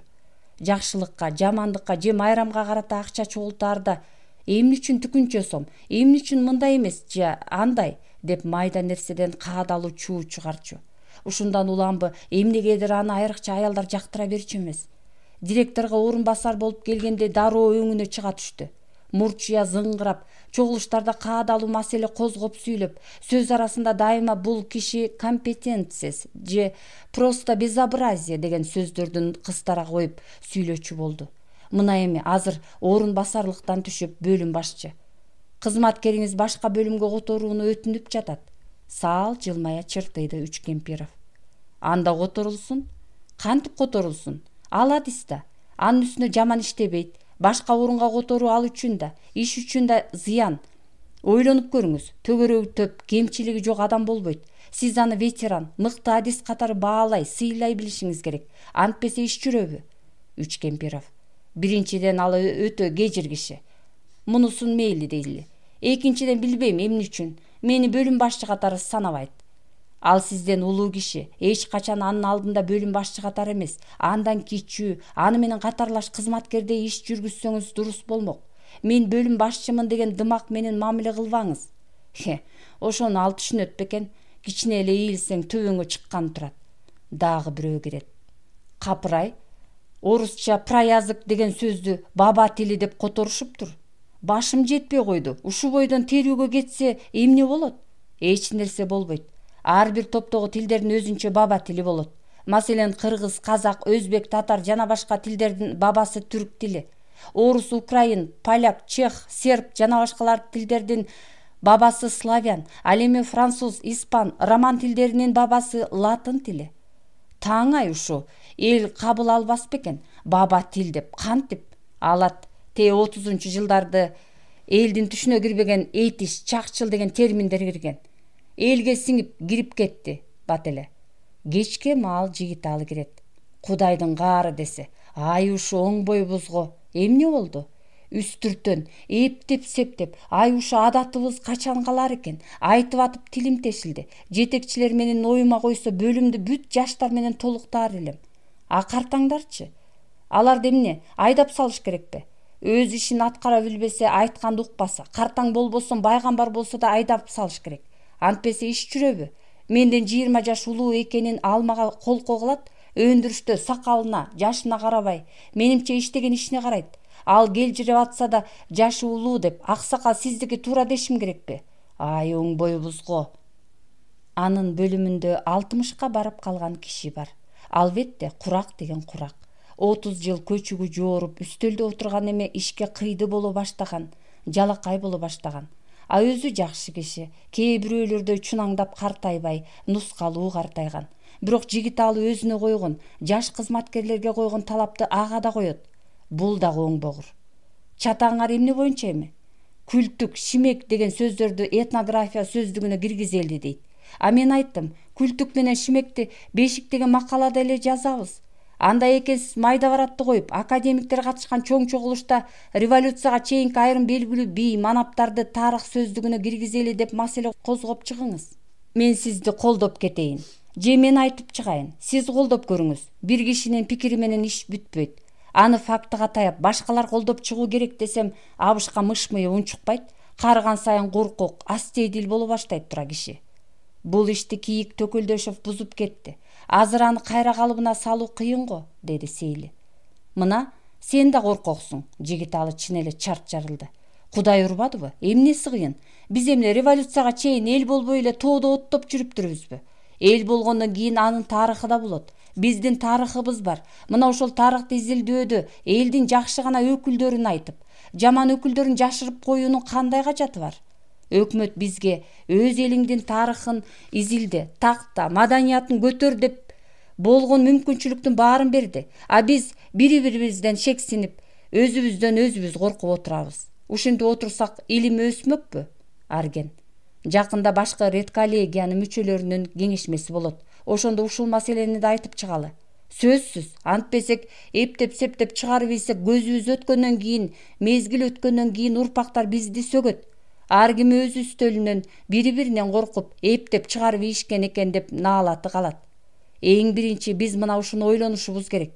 Жакшылыкка, жамандыкка же майрамга карата акча чогултаарда эмне үчүн түкүнчө сом, эмне үчүн мындай эмес же андай деп майда нерседен каадалуу чуу чыгарчу. Ушундан уламбы эмнегедир аны айрыкча аялдар жактыра берчү эмес. Директорго орун басар болуп келгенде дароо өңүнө чыга түштү. Мурчуя зыңгырап, чогулуштарда каадалуу маселе козгоп сүйлөп, сөз арасында дайыма бул киши компетентсиз же просто безобразие деген сөздөрдүн кыстара коюп сүйлөчү болду. Мына эми азыр орун басарлыктан түшүп бөлүм башчы. Кызматкериңиз башка бөлүмгө которууну өтүнүп жатат. Саал жылмая чыртыйды Учкемпиров. Анда которулсун. Кантип которулсун? Ал адиста. Анын үстүнө жаман иштебейт. Башка орунга которуу ал үчүн да, иш үчүн да зыян. Ойлонуп көрүңүз. Төгөрөгү төп, кемчилиги жок адам болбойт. Сиз аны ветеран, мыкты адис катары баалай, сыйлай билишиңиз керек. Антпесе иш жүрөбү? Учкемпиров. Биринчиден ал өтө кежир киши. Мунусун мейли дейли. Экинчиден билбейм эмне үчүн мени бөлүм башчы катары санабайт. Ал сизден улуу киши, эч качан анын алдында бөлүм башчы катары эмес, андан кичүү, аны менен катарлаш кызматкердей иш жүргүзсөңүз дурус болмок. Мен бөлүм башчымын деген дымак менен мамиле кылбаңыз. Ошону ал түшүнөт бекен? Кичине эле ийилсең төбөңө чыккан турат. Дагы бирөө кирет. Капырай, орусча проязык деген сөздү баба тили деп которушуптур. Башым жетпей койду. Ушу бойдон терүүгө кетсе эмне болот? Эч нерсе болбойт. Ар бир топтогу тилдердин өзүнчө баба тили болот. Маселен, кыргыз, казак, өзбек, татар жана башка тилдердин бабасы түрк тили. Орус, украин, поляк, чех, серб жана башкалар тилдердин бабасы славян. Ал эми француз, испан, роман тилдеринин бабасы латын тили. Таңай ушу эл кабыл албас бекен? Баба тил деп, кантип? Алат. 30-njy жылдарды элдин түшүнө кирбеген этиш, чакчыл деген терминдер кирген. Элге сиңип кирип кетти, бат эле. Кечке маал Жигиталы кирет. Кудайдын каары десе, ай ушу оң боюбузго эмне болду? Үстүртөн, эптеп септеп, ай ушу адатыбыз качан калар экен? Айтып атып тилим тешилди. Жетекчилер менен оюма койсо бөлүмдү бүт жаштар менен толуктаар элем. А картаңдарчы? Аларды эмне, айдап салыш керекпи? Өз ишин аткара билбесе, айтканды укпаса, картаң болбосун пайгамбар болсо да айдап салыш керек. Антпесе иш жүрөбү? Менден 20 жаш улуу экенин ал мага колко кылат, өндүрүштө сакалына, жашына карабай, менимче иштеген ишине карайт. Ал келжиреп атса да жашы улуу деп, аксакал сиздики туура дешим керекпи? Ай оң боюбузго. Анын бөлүмүндө 60-ка барып калган киши бар. Албетте, курак деген курак. 30 жыл көчүгү жооруп, үстөлдө отурган эме ишке кыйды боло баштаган, жалакай боло баштаган. А өзү жакшы киши, кээ бирөөлөрдөй чунаңдап картайбай, нускалуу картайган. Бирок Жигиталы өзүнө койгон, жаш кызматкерлерге койгон талапты ага да коет. Бул дагы оңбогур. Чатаңар эмне боюнча эми? Күлтүк, шимек деген сөздөрдү этнография сөздүгүнө киргизели дейт. А мен айттым, күлтүк менен шимекти бешик деген макалада эле жазабыз. Анда экенсиз майда баратты коюп, академиктер катышкан чоң чогулушта революцияга чейинки айрым белгилүү бий манаптарды тарых сөздүгүнө киргизели деп маселе козгоп чыгыңыз. Мен сизди колдоп кетейин. Же мен айтып чыгайын. Сиз колдоп көрүңүз. Бир кишинин пикири менен иш бүтпөйт. Аны фактыга таяп, башкалар колдоп чыгуу керек десем, абышка мыш-мыйы унчукпайт. Карыган сайын коркок, астейдил боло баштайт тура киши. Бул ишти Кийик Төкөлдөшов бузуп кетти. Азыр аны кайра калыбына салуу кыйын го, деди Сейли. Мына, сен да коркоксуң, Жигиталы чын эле чарт жарылды. Кудай урбадыбы? Эмнеси кыйын? Биз эмне революцияга чейин эл болбой эле тоодо оттоп жүрүптүрбүзбү? Эл болгондон кийин анын тарыхы да болот. Биздин тарыхыбыз бар. Мына ошол тарыхты изилдөөдө элдин жакшы гана өкүлдөрүн айтып, жаман өкүлдөрүн жашырып коюунун кандай кажаты бар? Өкмөт бизге өз элиңдин тарыхын изилде, такта, маданиятын көтөр деп болгон мүмкүнчүлүктүн баарын берди. А биз бири-бирибизден шексинип, өзүбүздөн өзүбүз коркуп отурабыз. Ушинтип отурсак илим өсмөкпү? Арген. Жакында башкы редколлегиянын мүчөлөрүнүн кеңешмеси болот. Ошондо ушул маселени да айтып чыгалы. Сөзсүз, антпесек эптеп септеп чыгарып ийсек көзүбүз өткөндөн кийин, мезгил өткөндөн кийин урпактар бизди сөгөт. Ар ким өз үстөлүнөн бири-биринен коркуп эптеп чыгарып ийишкен экен деп наалаты калат. Эң биринчи биз мына ушуну ойлонушубуз керек.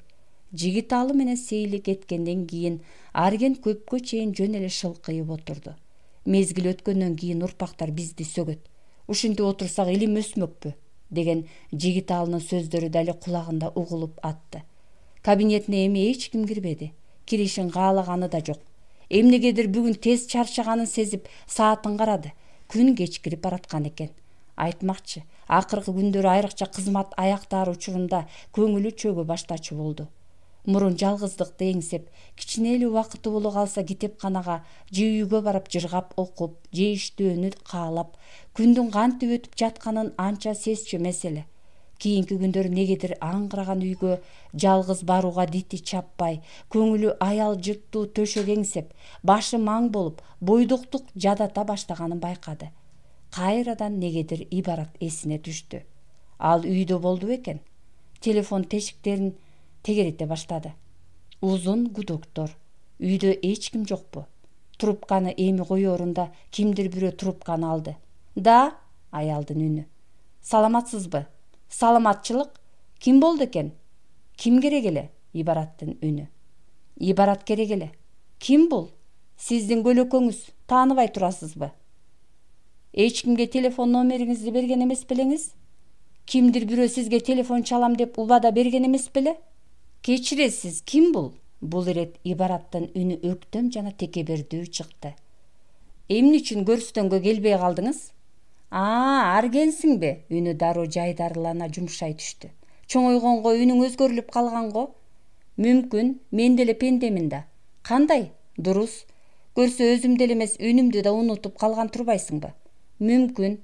Жигиталы менен Сейли кеткенден кийин Арген көпкө чейин жөн эле шылкыйып отурду. Мезгил өткөндөн кийин урпактар бизди сөгөт. Ушинтип отурсак илим өсмөкпү деген Жигиталынын сөздөрү дали кулагында угулуп атты. Кабинетине эми эч ким кирбеди. Киришин каалаганы да жок. Эмнегедир бүгүн тез чарчаганын сезип, саатын карады. Күн кечкирип бараткан экен. Айтмакчы, акыркы күндөрү айрыкча кызмат аяктаар учурунда көңүлү чөгө баштачу болду. Мурун жалгыздыкты эңсеп, кичине эле убакыты боло калса китепканага же үйгө барып жыргап окуп, же иштөөнү каалап, күндүн кантип өтүп жатканын анча сезчү эмес эле. Кийинки күндөрү негедир аңгыраган үйгө жалгыз барууга дити чаппай, көңүлү аял жыттуу төшөк эңсеп, башы маң болуп, бойдуктук жадата баштаганын байкады. Кайрадан негедир ибарат эсине түштү. Ал үйдө болду бекен. Телефон тешиктерин тегерете баштады. Узун гудоктор. Үйдө эч ким жокпу? Трубканы эми коёрунда кимдир бирөө трубканы алды. Да, аялдын үнү. Саламатсызбы? Саламатчылык? Ким болду экен? Ким керек эле? Ибараттын үнү. Ибарат керек эле. Ким бул? Сиздин көлөкөңүз, тааныбай турасызбы? Эч кимге телефон номериңизди берген эмес белеңиз? Кимдир бирөө сизге телефон чалам деп убада берген эмес беле? Кечиресиз, ким бул? Бул ирет Ибараттын үнү өктөм жана текебердүү чыкты. Эмне үчүн көрүстөнгө келбей калдыңыз? Аргенсиңби? Үнү дароо жайдарлана жумшай түштү. Чоңойгонго үнүң өзгөрүлүп калган го? Мүмкүн, мен деле пендемин да. Кандай? Дурус. Көрсө өзүм деле эмес, үнүмдү да унутуп калган турбайсыңбы? Мүмкүн.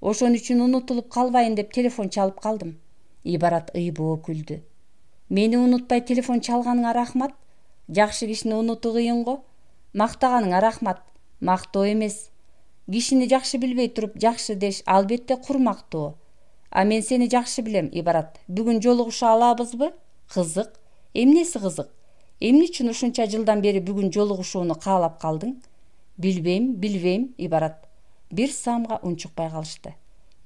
Ошон үчүн унутулуп калбайын деп телефон чалып калдым. Ибарат ыйбоо күлдү. Мени унутпай телефон чалганыңа рахмат. Жакшы кишини унутуу кыйын го. Мактаганыңа рахмат. Мактоо эмес. Кишини жакшы билбей туруп жакшы деш албетте курмактоо. А мен сени жакшы билем, Ибарат. Бүгүн жолугуша алабызбы? Кызык. Эмнеси кызык? Эмне үчүн ушунча жылдан бери бүгүн жолугушууну каалап калдың? Билбейм, Ибарат. Бир самга унчукпай калышты.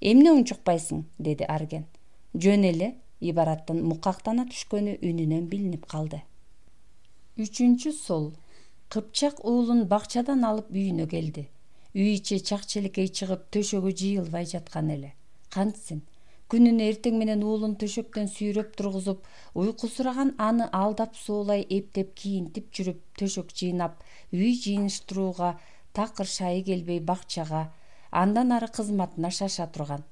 Эмне унчукпайсың? Деди Арген. Жөн эле. Ибараттын мукактана түшкөнү үнүнөн билинип калды. 3 сол. Кыпчак уулун бакчадан алып үйүнө келди. Үй ичи чакчелекей чыгып, төшөгү жыйылбай жаткан эле. Кантсин, күнүнө эртең менен уулун төшөктөн сүйрөп тургузуп, уйкусураган аны алдап соолай эптеп кийинтип жүрүп, төшөк жыйнап, үй жыйныштырууга такыр шайы келбей бакчага, андан ары кызматына шаша турган.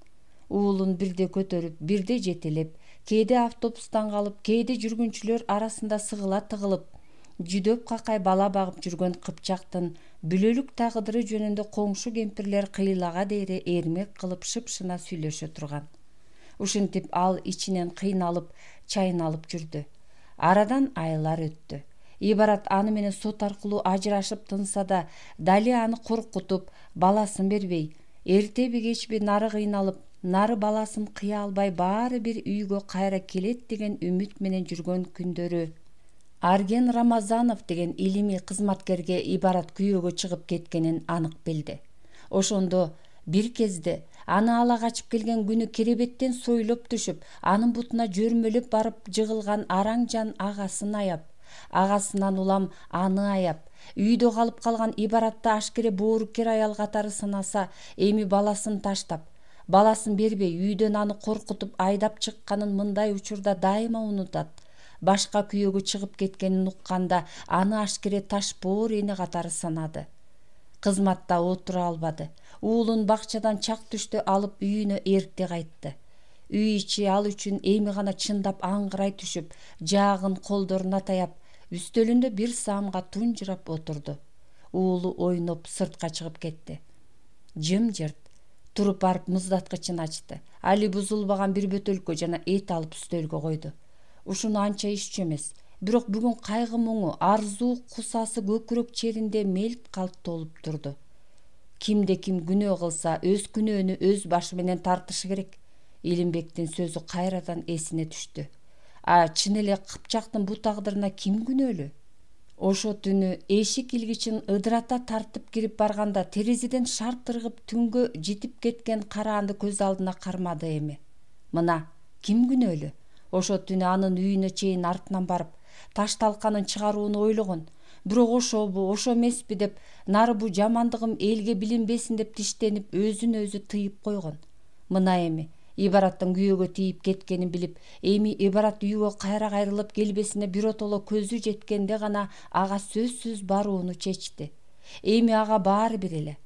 Уулун бирде көтөрүп, бирде жетелеп, кээде автобустан калып, кээде жүргүнчүлөр арасында сыгыла тыгылып, жүдөп какай бала багып жүргөн Кыпчактын бүлөлүк тагдыры жөнүндө коңшу кемпирлер кыйлага дейре эрмек кылып шыпшына сүйлөшө турган. Ушинтип ал ичинен кыйналып, чайналып жүрдү. Арадан айлар өттү. Ибарат аны менен сот аркылуу ажырашып тынса да, дали аны коркутуп, баласын бербей, эртеби кечби нары кыйналып, нары баласын кыя албай баары бир үйгө кайра келет деген үмүт менен жүргөн күндөрү Арген Рамазанов деген илимий кызматкерге Ибарат күйөөгө чыгып кеткенин анык билди. Ошондо бир кезде аны ала качып келген күнү керебеттен сойлоп түшүп, анын бутуна жөрмөлөп барып жыгылган араң жан агасын аяп, агасынан улам аны аяп, үйдө калып калган Ибаратты ашкере боорукер аял катары санаса, эми баласын таштап, баласын бербей үйдөн аны коркутуп айдап чыкканын мындай учурда дайыма унутат. Башка күйөөгө чыгып кеткенин укканда аны ашкере ташбоор эне катары санады. Кызматта отура албады. Уулун бакчадан чак түштө алып үйүнө эрте кайтты. Үй ичи ал үчүн эми гана чындап аңгырай түшүп, жаагын колдоруна таяп, үстөлүндө бир саамга тунжурап отурду. Уулу ойноп сыртка чыгып кетти. Жымжырт. Туруп барып муздаткычын ачты. Али бузулбаган бир бөтөлкө жана эт алып үстөлгө койду. Ушуну анча иччү эмес, бирок бүгүн кайгы муңу, арзуу кусасы көкүрөк черинде мелп калт толуп турду. Кимде ким күнөө кылса, өз күнөөнү өз башы менен тартышы керек. Илимбектин сөзү кайрадан эсине түштү. Чын эле Кыпчактын бул тагдырына ким күнөөлүү? Ошо түнү эшик илгичин ыдырата тартып кирип барганда терезеден шарт ыргып түнгө жетип кеткен караанды көз алдына кармады эми. Мына ким күнөөлүү? Ошо түнү анын үйүнө чейин артынан барып, таш талканын чыгарууну ойлогон. Бирок ошобу, ошо эмеспи деп, нары бу жамандыгым элге билинбесин деп тиштенип, өзүн өзү тыйып койгон. Мына эми Ибараттын күйөөгө тийип кеткенин билип, эми Ибарат үйгө кайра кайрылып келбесине биротоло көзү жеткенде гана ага сөзсүз барууну чечти. Эми ага баары бир эле.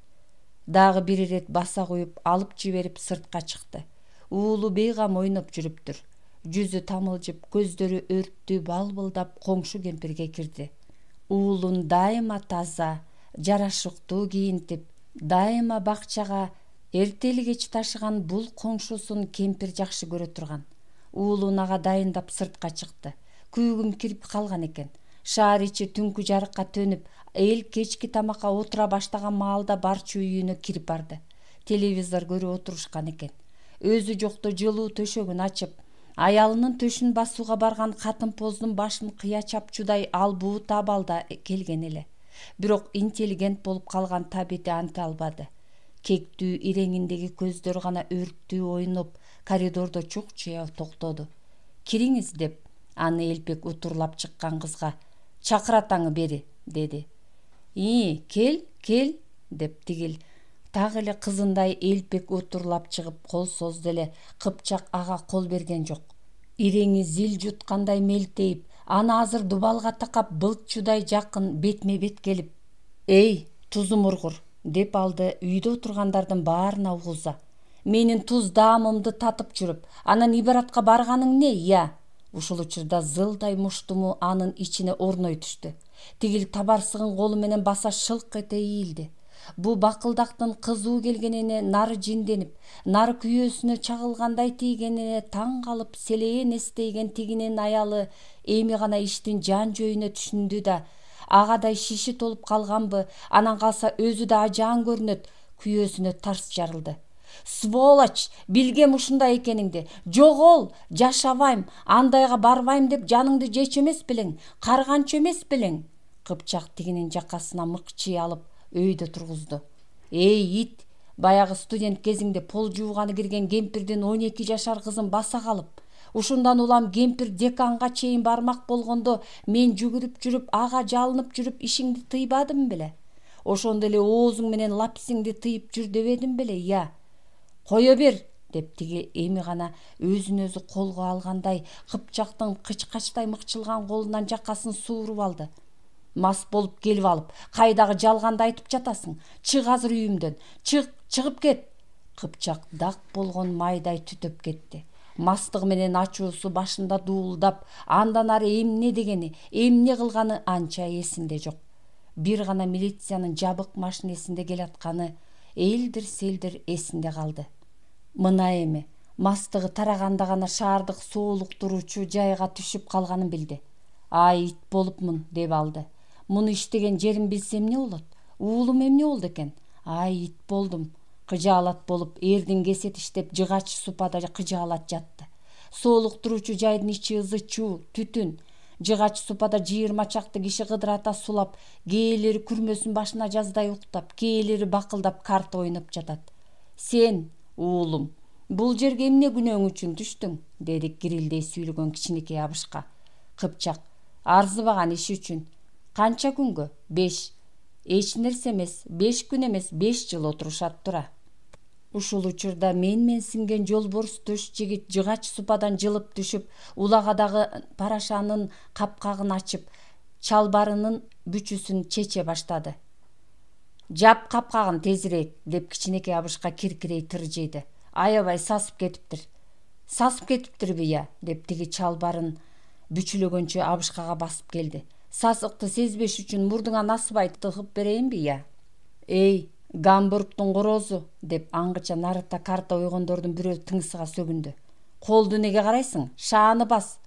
Дагы бир ирет баса коюп, алып жиберип сыртка чыкты. Уулу бейгам ойноп жүрүптүр. Жүзү тамылжып, көздөрү өрттүү балбылдап коңшу кемпирге кирди. Уулун дайыма таза, жарашыктуу кийинтип, дайыма бакчага эртели кеч ташыган бул коңшусун кемпир жакшы көрө турган. Уулун ага дайындап сыртка чыкты. Күйгүм кирип калган экен. Шаар ичи түнкү жарыкка төнүп, эл кечки тамакка отура баштаган маалда барчу үйүнө кирип барды. Телевизор көрүп отурушкан экен. Өзү жокто жылуу төшөгүн ачып, аялынын төшүн басууга барган катын-поздун башын кыя чапчудай албуу табалда келген эле. Бирок интеллигент болуп калган табити анта албады. Кектүү иреңиндеги көздөр гана өрттүү ойноп, коридордо чукчуя токтоду. Кириңиз деп, аны элпек утурлап чыккан кызга, чакыратаңы бери, деди. Кел, деп тигил так эле кызындай элпек утурлап чыгып кол созду эле. Кыпчак ага кол берген жок. Иреңи зил жуткандай мелтейип, аны азыр дубалга такап былчудай жакын бетме бет келип, «Эй, тузум ургур», деп алды үйдө отургандардын баарына угуза. «Менин туз даамымды татып жүрүп, анан Ибаратка барганың не, я?» Ушул учурда зылдай муштуму анын ичине орной түштү. Тигил табарсыгын колу менен баса шылк эте ийилди. Бу бакылдактын кызуу келгенине нары жинденип, нары күйөөсүнө чагылгандай тийгенине таң калып, селейен эстейген тигинин аялы эми гана иштин жан жөйүнө түшүндү да, агадай шиши толуп калганбы, анан калса өзү да ажаан көрүнөт, күйөөсүнө тарс жарылды. «Сволочь, билгем ушундай экениңди. Жогол, жашабайм, андайга барбайм деп жаныңды жечү эмес белең, карганчы эмес белең?» Кыпчак тигинин жакасына мыкчый алып өйдө тургузду. «Эй, ит, баягы студент кезиңде пол жууганы кирген кемпирдин 12 жашар кызын баса калып, ушундан улам кемпир деканга чейин бармак болгондо мен жүгүрүп жүрүп, ага жалынып жүрүп ишиңди тыйбадым беле? Ошондо эле оозуң менен лапсиңди тыйып жүр дебедим беле, я? Кое бер!» деп тиги эми гана өзүн өзү колго алгандай Кыпчактын кычкачтай мыкчылган колунан жакасын сууруп алды. «Мас болуп келип алып, кайдагы жалганды айтып жатасың? Чыг азыр үйүмдөн, чыгып кет!» Кыпчак дак болгон майдай түтөп кетти. Мастыгы менен ачуусу башында дуулдап, андан ары эмне дегени, эмне кылганы анча эсинде жок. Бир гана милициянын жабык машинесинде келатканы элдир-селдир эсинде калды. Мына эми мастыгы тараганда гана шаардык соолуктуруучу жайга түшүп калганын билди. «Ай, ит болупмун», деп алды. «Муну иштеген жерин билсем эмне болот? Уулум эмне болду экен? Ай, ит болдум». Кыжаалат болуп, эрдин кесет иштеп, жыгач супада кыжаалат жатты. Соолуктуруучу жайдын ичи ызы-чуу, түтүн. Жыгач супада 20 чакты киши кыдырата сулап, кээелери күрмөсүн башына жаздай уктап, кээелери бакылдап карта ойноп жатат. «Сен, уулум, бул жерге эмне күнөөң үчүн түштүң?» деди кирилдей сүйлөгөн кичинекей абышка. Кыпчак: «Арзыбаган иш үчүн». «Канча күнгө?» «5». «Эч нерсе эмес, 5 күн эмес, 5 жыл отурушат тура». Ушул учурда мен синген жолборс төш жигит жыгач супадан жылып түшүп, улагадагы парашанын капкагын ачып, чалбарынын бүчүсүн чече баштады. «Жап капкагын тезирээк», деп кичинекей абышка киркирей тыржыйды. «Аябай сасып кетиптир». «Сасып кетиптирби я?» деп тиги чалбарын бүчүлөгөнчө абышкага басып келди. «Сасыкты сезбеш үчүн мурдуңа насыбай тыгып берейинби я?» «Эй, Гамбургдун корозу», деп аңгыча нарыкта карта ойгондордун бирөө тыңсыга сөгүндү. «Колду неге карайсың? Шааны бас».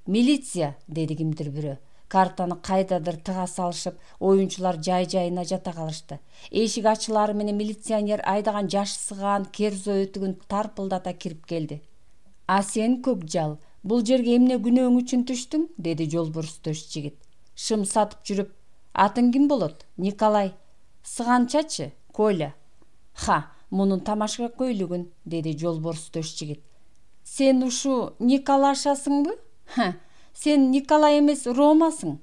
«Милиция», деди кимдир бирөө. Картаны кайдадыр тыга салышып, оюнчулар жай-жайына жата калышты. Эшик ачылары менен милиционер айдаган жаш сыгаан керзо өтүгүн тарпылдата кирип келди. «А сен, Көкжал, Бул жерге эмне күнөөң үчүн түштүң? Деди жолборс төш жигит. Шым сатып жүрүп, атың ким болот? Николай. Сыганчачы? Коля. Ха, мунун тамашка көйлүгүн, деди жолборс төш жигит. Сен ушу Николашасыңбы? Сен Николай эмес, Ромасың.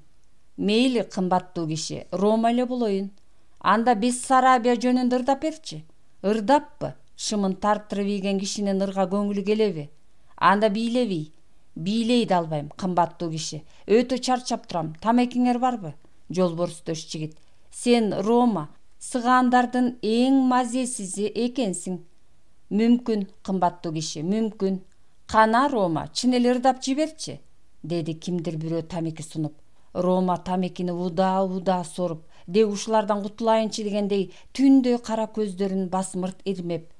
Мейли, кымбаттуу киши, Рома эле болоюн. Анда Бессарабия жөнүндө ырдап берчи. Ырдаппы? Шымын тарттырып ийген кишинин ырга көңүлү келеби? Анда бийлебей. Бийлей да албайм, кымбаттуу киши. Өтө чарчап турам. Тамекиңер барбы? Жолборс төш жигит. Сен Рома, сыгандардын эң мазесизи экенсиң. Мүмкүн, кымбаттуу киши, мүмкүн. Кана Рома, чын эле ырдап жиберчи, деди кимдир бирөө тамеки сунуп. Рома тамекини удаа соруп, деги ушулардан кутулайынчы дегендей түндөй кара көздөрүн басмырт ирмеп.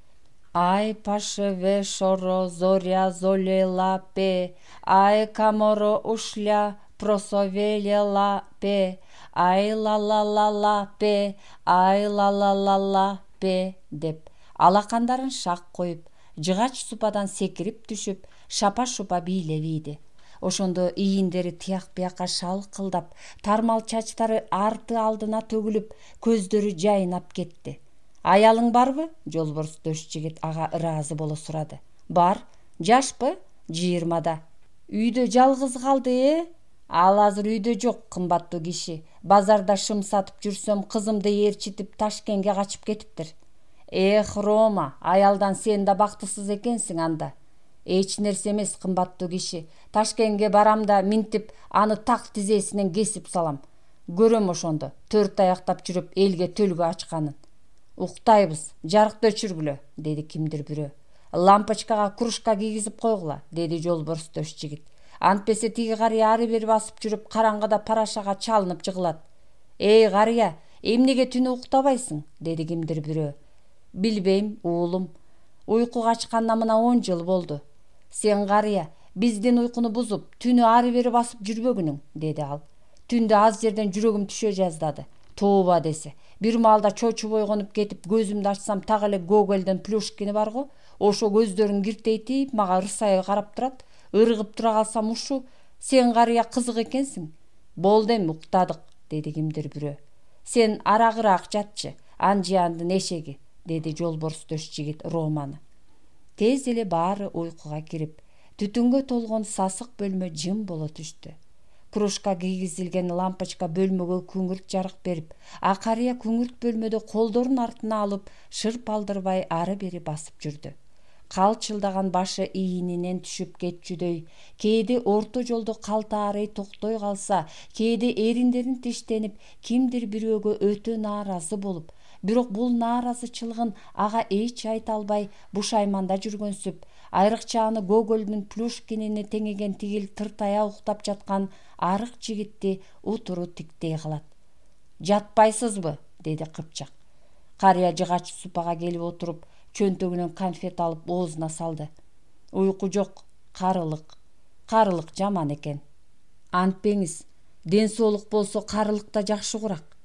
Ай пашеве шоро зоря золела пе, ай каморо ушля просовелела пе, ай ла пе, ай ла пе деп алакандарын шак коюп, жыгач супадан секирип түшүп, шапа-шупа бийлеп ийди. Ошондо ийиндери тияк биякка шалкылдап, тармал чачтары арты алдына төгүлүп, көздөрү жайнап кетти. Аялың барбы? Жолборс төш жигит ага ыраазы боло сурады. Бар. Жашпы? 20-да. Үйдө жалгыз калды, Ал азыр үйдө жок, кымбаттуу киши. Базарда шым сатып жүрсөм, кызымды ээрчитип Ташкентке качып кетиптир. Эх, Рома, аялдан сен да бактысыз экенсиң анда. Эч нерсе эмес, кымбаттуу киши. Ташкентке барам да минтип аны так тизесинен кесип салам. Көрөм ошондо 4 аяктап жүрүп элге төлгө ачканын. Уктайбыз, жарыкты өчүргүлө, деди кимдир бирөө. Лампочкага кружка кийгизип койгула, деди жолборс төш жигит. Антпесе тиги карыя ары бери басып жүрүп, караңгыда парашага чалынып жыгылат. Эй, карыя, эмнеге түнү уктабайсың? Деди кимдир бирөө. Билбейм, уулум. Уйку качканына мына 10 жыл болду. Сен карыя, биздин уйкуну бузуп, түнү ары бери басып жүрбөгүнүң, деди ал. Түндө аз жерден жүрөгүм түшө жаздады. Тооба десе. Бир маалда чочуп ойгонуп кетип, көзүмдү ачсам так эле Гогольдун Плюшкини бар го. Ошо көздөрүн киртейтип, мага ырсайы карап турат. Ыргып тура калсам ушу, сен карыя кызык экенсиң. Болду эми, уктадык, деди кимдир бирөө. Сен арагыраак жатчы, анжияндын эшеги, деди жолборс төш жигит Романы. Тез эле баары уйкуга кирип, түтүнгө толгон сасык бөлмө жым боло түштү. Кружка кийгизилген лампочка бөлмөгө күңүрт жарык берип, акарыя күңүрт бөлмөдө колдорун артына алып, шырп алдырбай ары бери басып жүрдү. Калчылдаган башы ийининен түшүп кетчүдөй, кээде орто жолдо калтаарый токтой калса, кээде эриндерин тиштенип, кимдир бирөөгө өтө нааразы болуп, бирок бул нааразычылыгын ага эч айта албай бушайманда жүргөнсүп, айрыкча аны Гогольдун Плюшкинине теңеген тигил тыртая уктап жаткан арык жигитти утуру тиктей калат. Жатпайсызбы? Деди Кыпчак. Карыя жыгач супага келип отуруп, чөнтөгүнөн конфет алып оозуна салды. Уйку жок, карылык жаман экен. Антпеңиз, ден соолук болсо карылык да жакшы курак.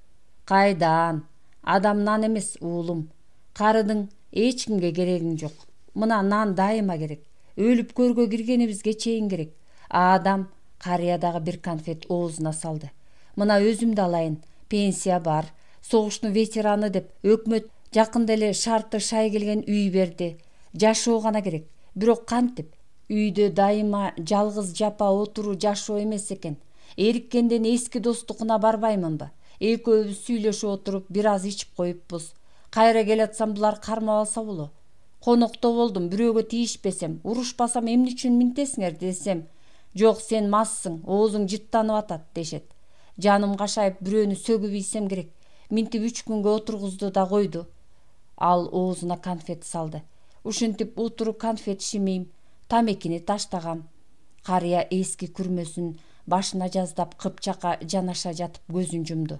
Кайдан? Адам нан эмес, уулум. Карыдың эч кимге керегиң жок. Мына нан дайыма керек. Өлүп көргө киргенибизге чейин керек. Адам карыядагы бир конфет оозуна салды. Мына өзүм да алайын. Пенсия бар. Согуштун ветераны деп өкмөт жакында эле шарты шай келген үй берди. Жашоо гана керек. Бирок кантип? Үйдө дайыма жалгыз жапа отуруу жашоо эмес экен. Эриккенден эски достукуна барбаймынбы? Экөөбүз сүйлөшүп отуруп, бир аз ичип коюппуз. Кайра келатсам булар кармап алса боло. Конокто болдум, бирөөгө тийишпесем, урушпасам эмне үчүн минтесиңер десем, жок, сен массың, оозуң жыттанып атат дешет. Жаным кашайып бирөөнү сөгүп ийсем керек. Минтип 3 күнгө отургузду да койду. Ал оозуна конфет салды. Ушинтип утуру конфет шимейм, тамекини таштагам. Карыя эски күрмөсүн башына жаздап Кыпчакка жанаша жатып көзүн жумду.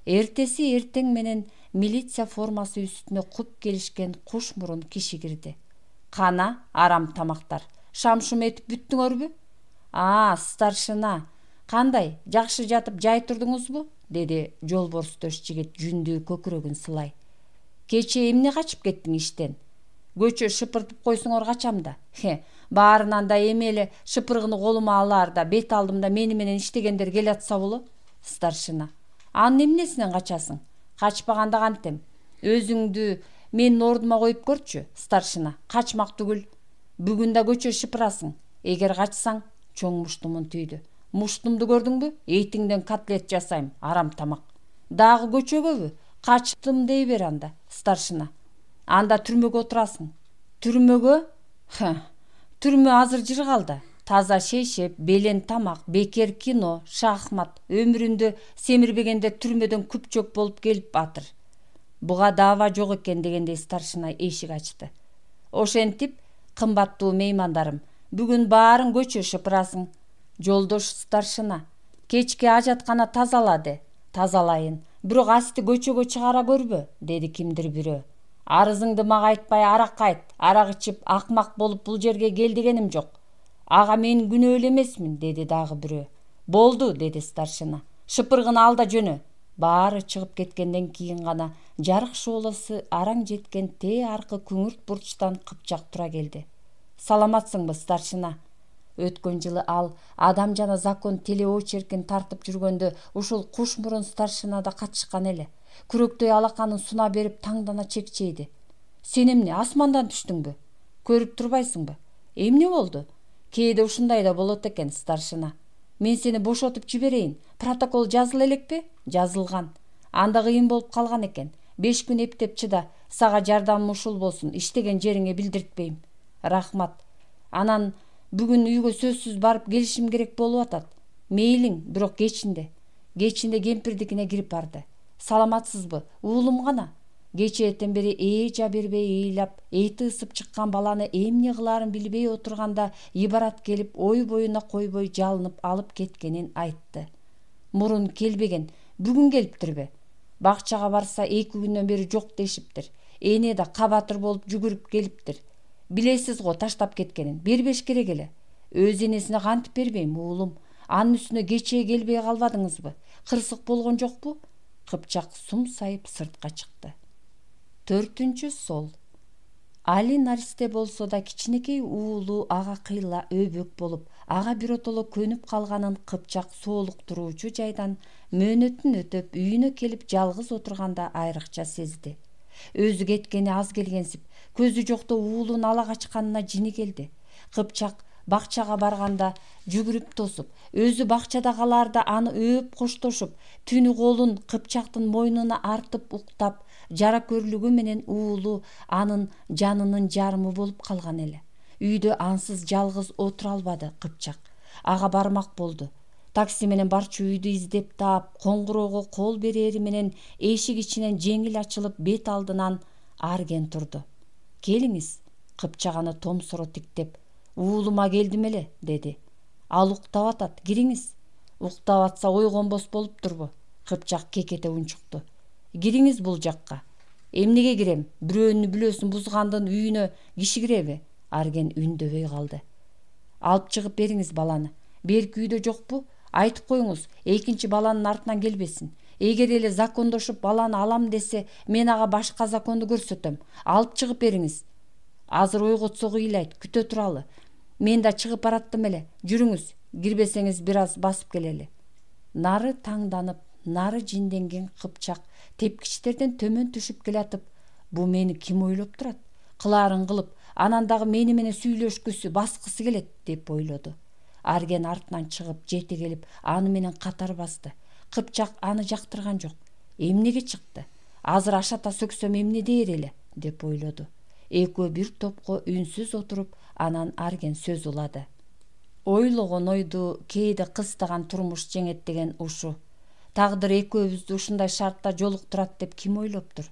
Эртеси эртең менен милиция формасы үстүнө куп келишкен куш мурун киши кирди. Кана, арам тамактар. Шамшум этип бүттүңөрбү? Старшина. Кандай, жакшы жатып жай турдуңузбу? Деди жолборс төш жигит жүндүү көкүрөгүн сылай. Кечээ эмне качып кеттиң иштен? Көчө шыпыртып койсуңор качам да. Баарынан да эми эле шыпыргыны колума алаар да бет алдымда мени менен иштегендер келатса болот. Старшина: анын эмнесинен качасың? Качпаганда кантем? Өзүңдү менин ордума коюп көрчү. Старшина: качмак түгүл. Бүгүн да көчө шыпырасың. Эгер качсаң, чоң муштумун түйдү. Муштумду көрдүңбү? Этиңден котлет жасайм, арам тамак. Дагы көчөгөбү? Качтым дей бер анда. Старшина: анда түрмөгө отурасың. Түрмөгө? Түрмө азыр жыргалды. Таза шейшеп, белен тамак, бекер кино, шахмат. Өмүрүндө семирбегенде түрмөдөн күпчөк болуп келип атыр. Буга даава жок экен дегендей старшина эшик ачты. Ошентип, кымбаттуу меймандарым, бүгүн баарын көчө шыпырасың. Жолдош старшина: кечки ажаткана тазалады. Тазалайын, бирок асти көчөгө чыгара көрбө, деди кимдир бирөө. Арызыңды мага айтпай аракка айт. Арак ичип акмак болуп бул жерге кел дегеним жок. Ага мен күнөө эле эмесмин, деди дагы бирөө. Болду, деди старшина. Шыпыргыны ал да жөнө. Баары чыгып кеткенден кийин гана жарык шоолосу араң жеткен тээ аркы күңүрт бурчтан Кыпчак тура келди. Саламатсыңбы, старшина? Өткөн жылы ал Адам жана закон телеочеркин тартып жүргөндө ушул куш мурун старшина да катышкан эле. Күрөктөй алаканын суна берип таңдана чекчейди. Сен эмне, асмандан түштүңбү? Көрүп турбайсыңбы? Эмне болду? Кээде ушундай да болот экен, старшина. Мен сени бошотуп жиберейин. Протокол жазыла элекпи? Жазылган. Анда кыйын болуп калган экен. 5 күн эптеп чыда. Сага жардамым ушул болсун. Иштеген жериңе билдиртпейм. Рахмат. Анан бүгүн үйгө сөзсүз барып келишим керек болуп атат. Мейлиң, бирок кечинде. Кечинде кемпирдикине кирип барды. Саламатсызбы? Уулум гана. Кечээттен бери жа бербей ыйлап, эти ысып чыккан баланы эмне кылаарын билбей отурганда Ибарат келип ой боюна койбой жалынып алып кеткенин айтты. Мурун келбеген, бүгүн келиптирби? Бакчага барса 2 күндөн бери жок дешиптир. Эне да кабатыр болуп жүгүрүп келиптир. Билесиз го таштап кеткенин, бербеш керек эле. Өз энесине кантип бербейм, уулум. Анын үстүнө кечээ келбей калбадыңызбы? Кырсык болгон жокпу? Кыпчак сумсайып сыртка чыкты. 4 сол. Али наристе болсо да кичинекей уулу ага кыйла өбөк болуп, ага биротоло көнүп калганын Кыпчак соолук туруучу жайдан мөөнөтүн өтөп үйүнө келип жалгыз отурганда айрыкча сезди. Өзү кеткени аз келгенсип, көзү жокто уулун ала качканына жини келди. Кыпчак бакчага барганда жүгүрүп тосуп, өзү бакчада калаарда аны өөп коштошуп, түнү колун Кыпчактын мойнуна артып уктап, жара көрлүгү менен уулу анын жанынын жарымы болуп калган эле. Үйдө ансыз жалгыз отура албады Кыпчак. Ага бармак болду. Такси менен барчу үйдү издеп таап, коңгуроого кол берери менен эшик ичинен жеңил ачылып бет алдынан Арген турду. Келиңиз, Кыпчак аны томсоро тиктеп, уулума келдим эле, деди. Ал уктап атат, кириңиз. Уктап атса ойгонбос болуптурбу? Кыпчак кекете унчукту. Кириңиз бул жакка. Эмнеге кирем? Бирөөнүн бүлөсүн бузгандын үйүнө киши киреби? Арген үндөбөй калды. Алып чыгып бериңиз баланы. Берки үйдө жокпу? Айтып коюңуз, экинчи баланын артынан келбесин. Эгер эле закондошуп баланы алам десе, мен ага башка законду көрсөтөм. Алып чыгып бериңиз. Азыр ойготсо ыйлайт, күтө туралы. Мен да чыгып бараттым эле. Жүрүңүз, кирбесеңиз бир аз басып келели. Нары таңданып, нары жинденген Кыпчак тепкичтерден төмөн түшүп келатып, бу мени ким ойлоп турат? Кылаарын кылып, анан дагы мени менен сүйлөшкүсү, баскысы келет деп ойлоду. Арген артынан чыгып, жете келип, аны менен катар басты. Кыпчак аны жактырган жок. Эмнеге чыкты? Азыр ашата сөксөм эмне дээр эле, деп ойлоду. Экөө бир топко үнсүз отуруп, анан Арген сөз улады. Ойлогон ойду кээде кыстаган турмуш жеңет деген ушу. Тагдыр экөөбүздү ушундай шартта жолуктурат деп ким ойлоптур?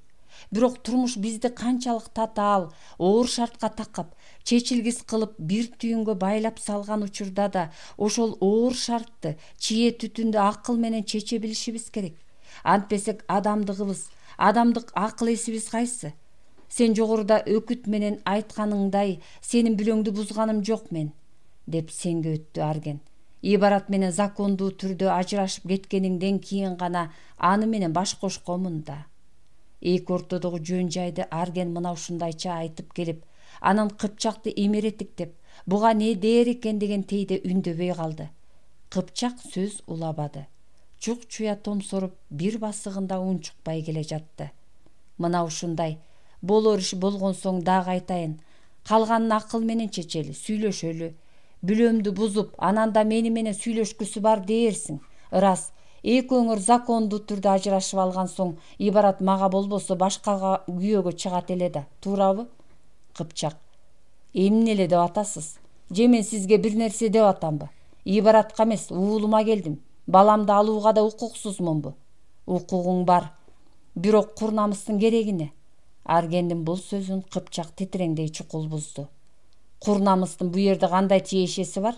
Бирок турмуш бизди канчалык татаал, оор шартка такап, чечилгис кылып бир түйүнгө байлап салган учурда да ошол оор шартты чие түтүндү акыл менен чече билишибиз керек. Антпесек адамдыгыбыз, адамдык акыл эсибиз кайсы? Сен жогоруда өкүт менен айтканыңдай сенин бүлөңдү бузганым жок мен, деп сенге өттү Арген. Ибарат менен закондуу түрдө ажырашып кеткениңден кийин гана аны менен баш кошкомун да. Эки ортодогу жөн жайды Арген мына ушундайча айтып келип, анан Кыпчакты эмеретиктеп, буга не дээр экен деген тейде үндөбөй калды. Кыпчак сөз улабады. Чук-чуя томсоруп бир басыгында унчукпай келе жатты. Мына ушундай болор иш болгон соң дагы айтайын. Калганын акыл менен чечели, сүйлөшөлү. Бүлөмдү бузуп, анан да мени менен сүйлөшкүсү бар дээрсиң. Ырас, экөөңөр закондуу түрдө ажырашып алган соң, ибарат мага болбосо башкага күйөөгө чыгат эле да, туурабы? Кыпчак: эмне эле деп атасыз? Же мен сизге бир нерсе деп атамбы? Ибаратка эмес, уулума келдим. Баламды алууга да укуксузмунбу? Укугуң бар. Бирок курнамыстын керегине. Аргендин бул сөзүн Кыпчак титиреңдей чукул бузду. Курнамыстын бу жерде кандай тиешеси бар?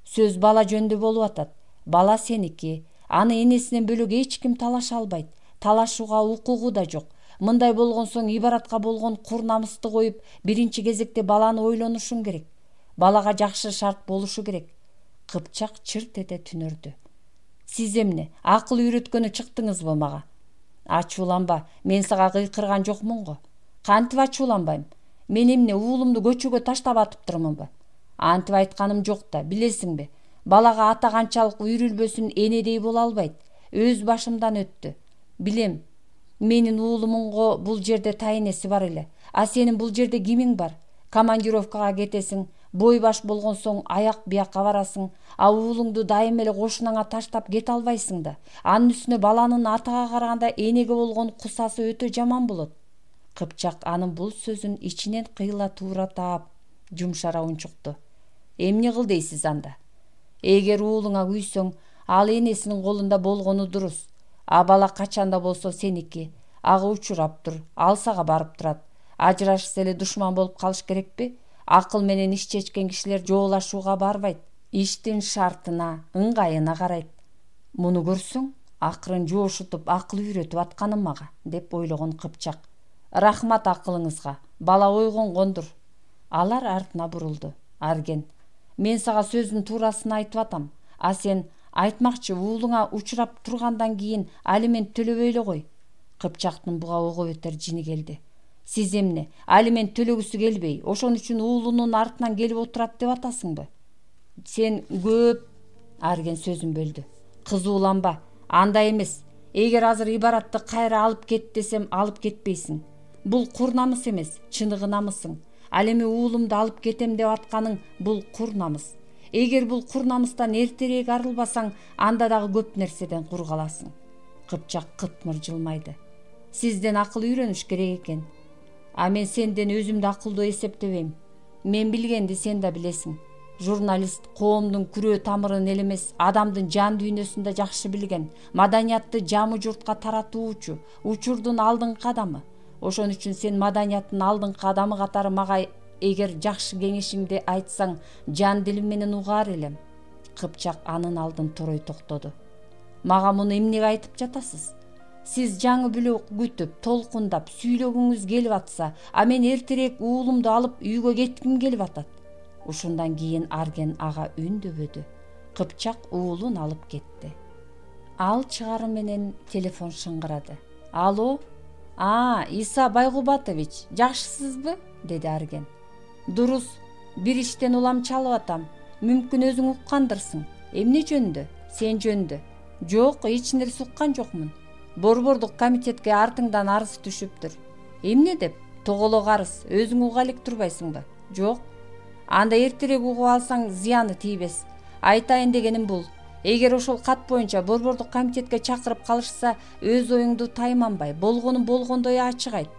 Сөз бала жөнүндө болуп атат. Бала сеники. Аны энесинен бөлөк эч ким талаша албайт. Талашууга укугу да жок. Мындай болгон соң ибаратка болгон курнамысты коюп, биринчи кезекте баланы ойлонушуң керек. Балага жакшы шарт болушу керек. Кыпчак чырт эте түнөрдү. Сиз эмне, акыл үйрөткөнү чыктыңызбы мага? Ачууланба, мен сага кыйкырган жокмун го. Кантип ачууланбайм? Мен эмне уулумду көчөгө таштап атыптырмынбы? Антип айтканым жок да, билесиңби? Балага ата канчалык үйрүлбөсүн энедей боло албайт. Өз башымдан өттү. Билем, менин уулумунго бул жерде тайынеси бар эле. А сенин бул жерде кимиң бар? Командировкага кетесиң, бой баш болгон соң аяк биякка барасың, а уулуңду дайым эле кошунаңа таштап кете албайсың да. Анын үстүнө баланын атага караганда энеге болгон кусасы өтө жаман болот. Кыпчак анын бул сөзүн ичинен кыйла туура таап, жумшара унчукту. Эмне кыл дейсиз анда? Эгер уулуңа күйсөң, ал энесинин колунда болгону дурус. А бала качанда болсо сеники. Ага учурап тур, ал сага барып турат. Ажырашса эле душман болуп калыш керекпи? Акыл менен иш чечкен кишилер жоолашууга барбайт. Иштин шартына, ыңгайына карайт. Муну көрсөң, акырын жоошутуп акыл үйрөтүп атканым мага, деп ойлогон Кыпчак. Рахмат акылыңызга, бала ойгонгондур. Алар артына бурулду. Арген: мен сага сөздүн туурасын айтып атам. А сен айтмакчы уулуңа учурап тургандан кийин алимент төлөбөй эле кой. Кыпчактын буга ого бетер жини келди. Сиз эмне, алимент төлөгүсү келбей, ошон үчүн уулунун артынан келип отурат деп атасыңбы? Сен көп... Арген сөзүн бөлдү. Кызууланба, андай эмес. Эгер азыр ибаратты кайра алып кет десем, алып кетпейсиң. Бул кур намыс эмес, чыныгы намысың. Ал эми уулумду алып кетем деп атканың бул кур намыс. Эгер бул кур намыстан эртерээк арылбасаң, анда дагы көп нерседен кур каласың. Кыпчак кытмыр жылмайды. Сизден акыл үйрөнүш керек экен. А мен сенден өзүмдү акылдуу эсептебейм. Мен билгенди сен да билесиң. Журналист коомдун күрөө тамырын эле эмес, адамдын жан дүйнөсүн да жакшы билген, маданиятты жамы журтка таратуучу, учурдун алдыңкы адамы. Ошон үчүн сен маданияттын алдыңкы адамы катары мага эгер жакшы кеңешиңди айтсаң, жан дилим менен угаар элем. Кыпчак анын алдын торой токтоду. Мага муну эмнеге айтып жатасыз? Сиз жаңы бүлө күтүп, толкундап, сүйлөгүңүз келип атса, а мен эртерээк уулумду алып үйгө кетким келип атат. Ушундан кийин Арген ага үндөбөдү. Кыпчак уулун алып кетти. Ал чыгары менен телефон шыңгырады. Алло? Иса Байгубатович, жакшысызбы? Деди Арген. Дурус, бир иштен улам чалып атам. Мүмкүн өзүң уккандырсың. Эмне жөнүндө? Сен жөнүндө? Жок, эч нерсе уккан жокмун. Борбордук комитетке артыңдан арыз түшүптүр. Эмне деп? Тоголок арыз. Өзүң уга элек турбайсыңбы? Жок. Анда эртерээк угуп алсаң зыяны тийбес. Айтайын дегеним бул. Эгер ошол кат боюнча борбордук комитетке чакырып калышса, өз оюңду тайманбай, болгонун болгондой ачык айт.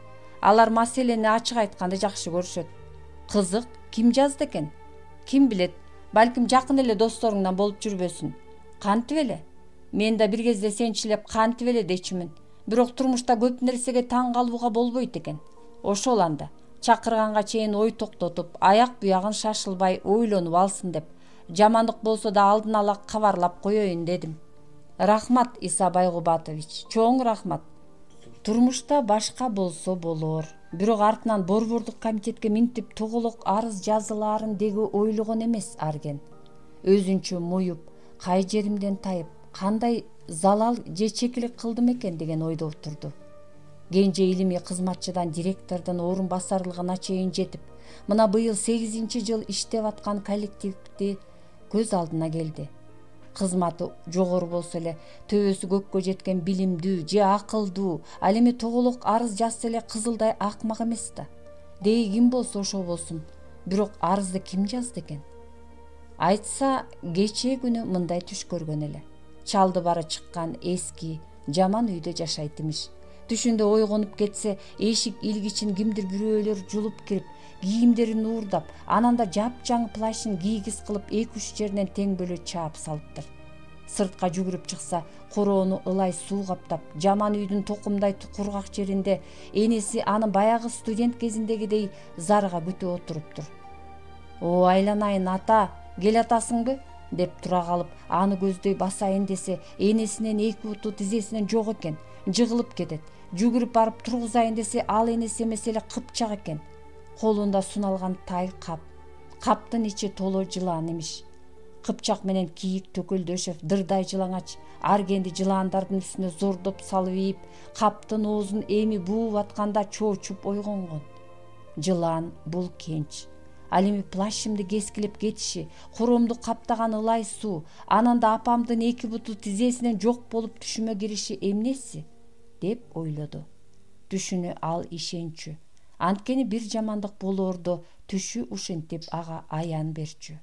Алар маселени ачык айтканды жакшы көрүшөт. Кызык, ким жазды экен? Ким билет, балким жакын эле досторуңдан болуп жүрбөсүн. Кантип эле? Мен да бир кезде сенчилеп кантип эле дечимин. Бирок турмушта көп нерсеге таң калууга болбойт экен. Ошол анда чакырганга чейин ой токтотуп, аяк буягын шашылбай ойлонуп алсын деп, жамандык болсо да алдын ала кабарлап коеюн дедим. Рахмат, Иса Байгубатович, чоң рахмат. Турмушта башка болсо болор. Бирок артынан борбордук комитетке минтип тоголок арыз жазылаарын деги ойлогон эмес Арген. Өзүнчө моюп, кай жеримден тайып, кандай залал же чекилик кылдым экен деген ойдо отурду. кенже илимий кызматчыдан директордун орун басарлыгына чейин жетип, мына быйыл 8-жыл иштеп аткан коллективди көз алдына келди. Кызматы жогору болсо эле, төбөсү көккө жеткен билимдүү же акылдуу, ал эми тоголок арыз жазса эле кызылдай акмак эмес да. Дей ким болсо ошо болсун. Бирок арызды ким жазды экен? Айтса, кечээ күнү мындай түш көргөн эле. Чалды бары чыккан эски, жаман үйдө жашайт имиш. Түшүндө ойгонуп кетсе, эшик илгичин кимдир бирөөлөр жулуп кирип, кийимдерин уурдап, анан да жапжаңы плащын кийгиз кылып 2-3 жеринен тең бөлө чаап салыптыр. Сыртка жүгүрүп чыкса, короону ылай суу каптап, жаман үйдүн токумдай кургак жеринде энеси аны баягы студент кезиндегидей зарга күтүп отуруптур. «О, айланайын ата, кел атасыңбы?» деп тура калып, аны көздөй басайын десе, энесинен 2 буту тизесинен жок экен, жыгылып кетет. Жүгүрүп барып тургузайын десе, ал энеси эмес эле кыпчак экен. Колунда суналган тай кап. Каптын ичи толо жылаан имиш. Кыпчак менен кийик төкөлдөшөп, дырдай жылаңач, аргенди жылаандардын үстүнө зордоп салып ийип, каптын оозун эми бууп атканда чоочуп ойгонгон. Жылаан бул кенч. Ал эми плащымды кескилеп кетиши, коромду каптаган ылай суу, анан да апамдын 2 буту тизесинен жок болуп түшүмө кириши эмнеси? деп ойлоду. Түшүнө ал ишенчү. Анткени бир жамандык болоордо түшү ушинтип ага аян берчү.